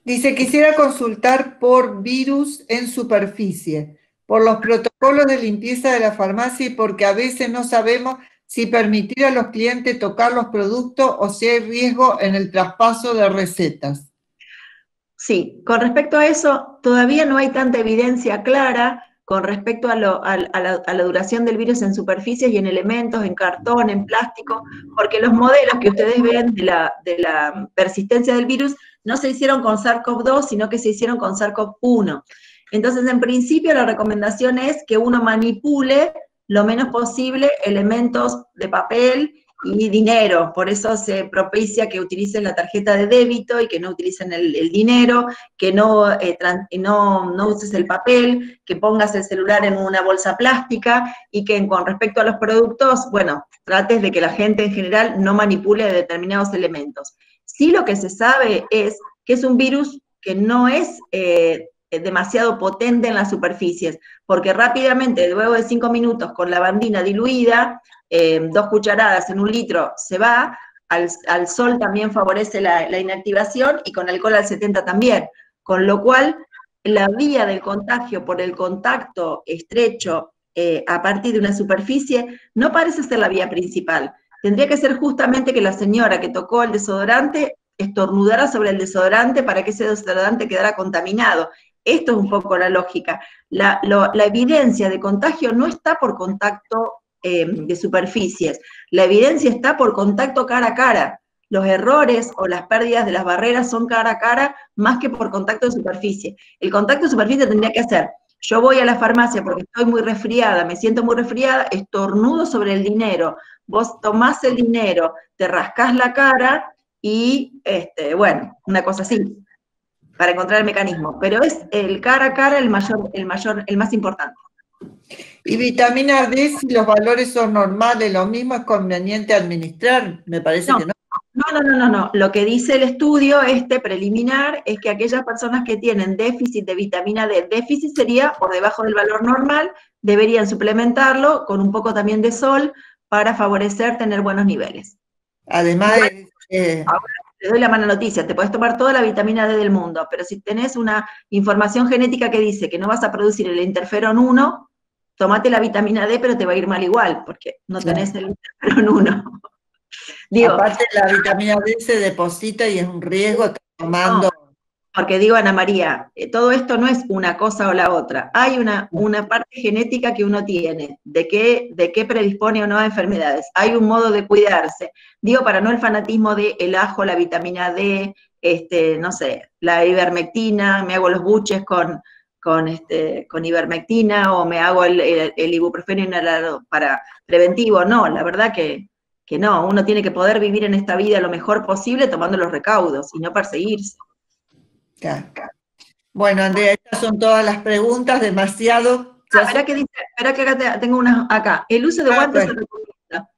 [SPEAKER 1] Dice, quisiera consultar por virus en superficie, por los protocolos de limpieza de la farmacia y porque a veces no sabemos si permitir a los clientes tocar los productos o si hay riesgo en el traspaso de recetas.
[SPEAKER 2] Sí, con respecto a eso, todavía no hay tanta evidencia clara con respecto a la duración del virus en superficies y en elementos, en cartón, en plástico, porque los modelos que ustedes ven de la persistencia del virus no se hicieron con SARS-CoV-2, sino que se hicieron con SARS-CoV-1. Entonces, en principio, la recomendación es que uno manipule lo menos posible elementos de papel y dinero, por eso se propicia que utilicen la tarjeta de débito y que no utilicen el dinero, que no uses el papel, que pongas el celular en una bolsa plástica y que con respecto a los productos, bueno, trates de que la gente en general no manipule determinados elementos. Sí, lo que se sabe es que es un virus que no es demasiado potente en las superficies, porque rápidamente, luego de 5 minutos con lavandina diluida, 2 cucharadas en 1 litro se va, al sol también favorece la inactivación y con alcohol al 70 también, con lo cual la vía del contagio por el contacto estrecho a partir de una superficie no parece ser la vía principal. Tendría que ser justamente que la señora que tocó el desodorante estornudara sobre el desodorante para que ese desodorante quedara contaminado. Esto es un poco la lógica. La evidencia de contagio no está por contacto de superficies. La evidencia está por contacto cara a cara. Los errores o las pérdidas de las barreras son cara a cara más que por contacto de superficie. El contacto de superficie tendría que ser, yo voy a la farmacia porque estoy muy resfriada, me siento muy resfriada, estornudo sobre el dinero, vos tomás el dinero, te rascás la cara y, bueno, una cosa así, para encontrar el mecanismo. Pero es el cara a cara el más importante.
[SPEAKER 1] Y vitamina D, si los valores son normales, lo mismo es conveniente administrar, me parece que no.
[SPEAKER 2] No. Lo que dice el estudio preliminar es que aquellas personas que tienen déficit de vitamina D, déficit sería por debajo del valor normal, deberían suplementarlo con un poco también de sol para favorecer tener buenos niveles.
[SPEAKER 1] Además,
[SPEAKER 2] ahora te doy la mala noticia, te puedes tomar toda la vitamina D del mundo, pero si tenés una información genética que dice que no vas a producir el interferón 1, tomate la vitamina D, pero te va a ir mal igual, porque no tenés el interferón 1.
[SPEAKER 1] Digo, aparte la vitamina D se deposita y es un riesgo estar tomando.
[SPEAKER 2] No, porque digo, Ana María, todo esto no es una cosa o la otra. Hay una parte genética que uno tiene, de qué predispone o no a enfermedades. Hay un modo de cuidarse. Digo, para no el fanatismo de el ajo, la vitamina D, no sé, la ivermectina, me hago los buches con ivermectina o me hago el ibuprofeno inhalado para preventivo. No, la verdad que no, uno tiene que poder vivir en esta vida lo mejor posible tomando los recaudos y no perseguirse.
[SPEAKER 1] Bueno, Andrea, estas son todas las preguntas, demasiado.
[SPEAKER 2] Espera que acá tengo una acá. El uso de guantes se recomienda.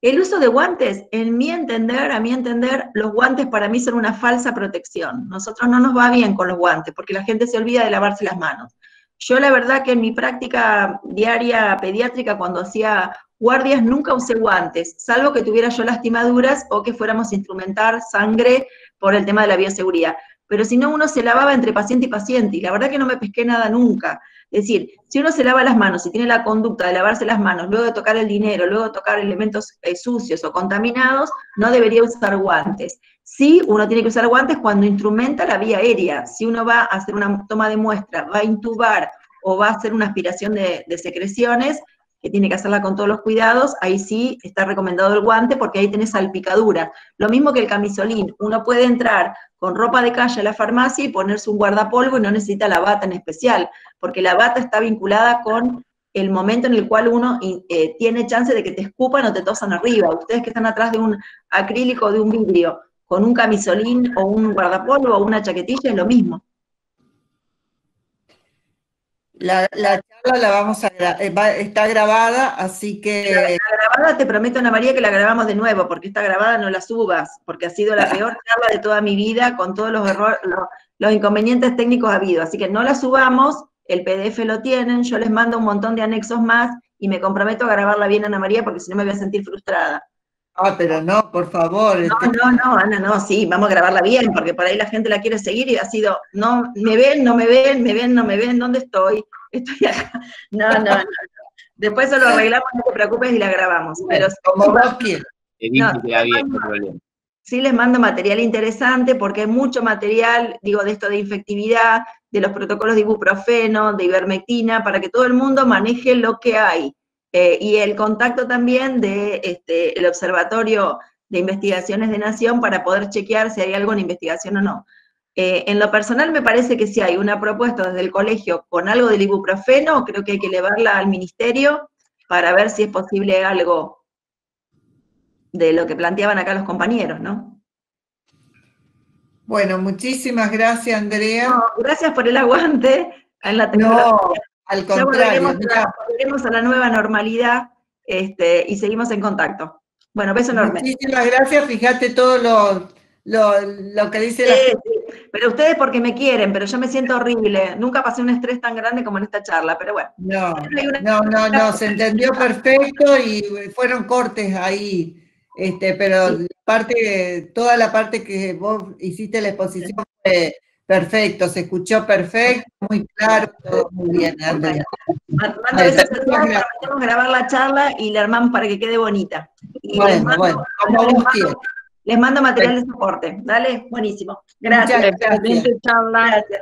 [SPEAKER 2] El uso de guantes, a mi entender, los guantes para mí son una falsa protección. Nosotros no nos va bien con los guantes, porque la gente se olvida de lavarse las manos. Yo la verdad que en mi práctica diaria pediátrica, cuando hacía guardias, nunca usé guantes, salvo que tuviera yo lastimaduras o que fuéramos a instrumentar sangre por el tema de la bioseguridad. Pero si no, uno se lavaba entre paciente y paciente, y la verdad que no me pesqué nada nunca. Es decir, si uno se lava las manos, si tiene la conducta de lavarse las manos, luego de tocar el dinero, luego de tocar elementos sucios o contaminados, no debería usar guantes. Sí, uno tiene que usar guantes cuando instrumenta la vía aérea. Si uno va a hacer una toma de muestra, va a intubar o va a hacer una aspiración de secreciones, que tiene que hacerla con todos los cuidados, ahí sí está recomendado el guante porque ahí tenés salpicadura. Lo mismo que el camisolín, uno puede entrar con ropa de calle a la farmacia y ponerse un guardapolvo y no necesita la bata en especial, porque la bata está vinculada con el momento en el cual uno tiene chance de que te escupan o te tosan arriba. Ustedes que están atrás de un acrílico o de un vidrio, con un camisolín o un guardapolvo o una chaquetilla, es lo mismo.
[SPEAKER 1] La charla la vamos a está grabada, así que...
[SPEAKER 2] La grabada, te prometo, Ana María, que la grabamos de nuevo, porque esta grabada no la subas, porque ha sido la peor charla de toda mi vida, con todos los errores, los inconvenientes técnicos habidos. Así que no la subamos, el PDF lo tienen, yo les mando un montón de anexos más, y me comprometo a grabarla bien, Ana María, porque si no me voy a sentir frustrada.
[SPEAKER 1] Ah, pero no, por favor.
[SPEAKER 2] No, Ana, no, sí, vamos a grabarla bien, porque por ahí la gente la quiere seguir y ha sido, no, me ven, no me ven, me ven, no me ven, ¿dónde estoy? Estoy acá. No. Después eso lo arreglamos, no te preocupes y la grabamos. Pero
[SPEAKER 1] como vos quieras.
[SPEAKER 2] Sí les mando material interesante, porque hay mucho material, digo, de esto de infectividad, de los protocolos de ibuprofeno, de ivermectina, para que todo el mundo maneje lo que hay. Y el contacto también de el Observatorio de Investigaciones de Nación para poder chequear si hay algo en investigación o no. En lo personal me parece que si hay una propuesta desde el colegio con algo del ibuprofeno, creo que hay que elevarla al ministerio para ver si es posible algo de lo que planteaban acá los compañeros, ¿no?
[SPEAKER 1] Bueno, muchísimas gracias, Andrea.
[SPEAKER 2] No, gracias por el aguante en la tecnología.
[SPEAKER 1] No, al contrario.
[SPEAKER 2] Volveremos a la nueva normalidad y seguimos en contacto. Bueno, beso enorme.
[SPEAKER 1] Muchísimas gracias, fíjate todo lo que dice la gente.
[SPEAKER 2] Sí. Pero ustedes porque me quieren, pero yo me siento horrible. Nunca pasé un estrés tan grande como en esta charla, pero bueno.
[SPEAKER 1] No, se entendió perfecto y fueron cortes ahí, pero sí. Toda la parte que vos hiciste la exposición fue perfecto, se escuchó perfecto, muy claro, todo muy bien, Andrea.
[SPEAKER 2] Mando besos a todos, vamos a grabar la charla y la armamos para que quede bonita. Y
[SPEAKER 1] bueno, como vos quieras.
[SPEAKER 2] Les mando material de soporte. Dale, buenísimo. Gracias.
[SPEAKER 1] Gracias.
[SPEAKER 2] Gracias.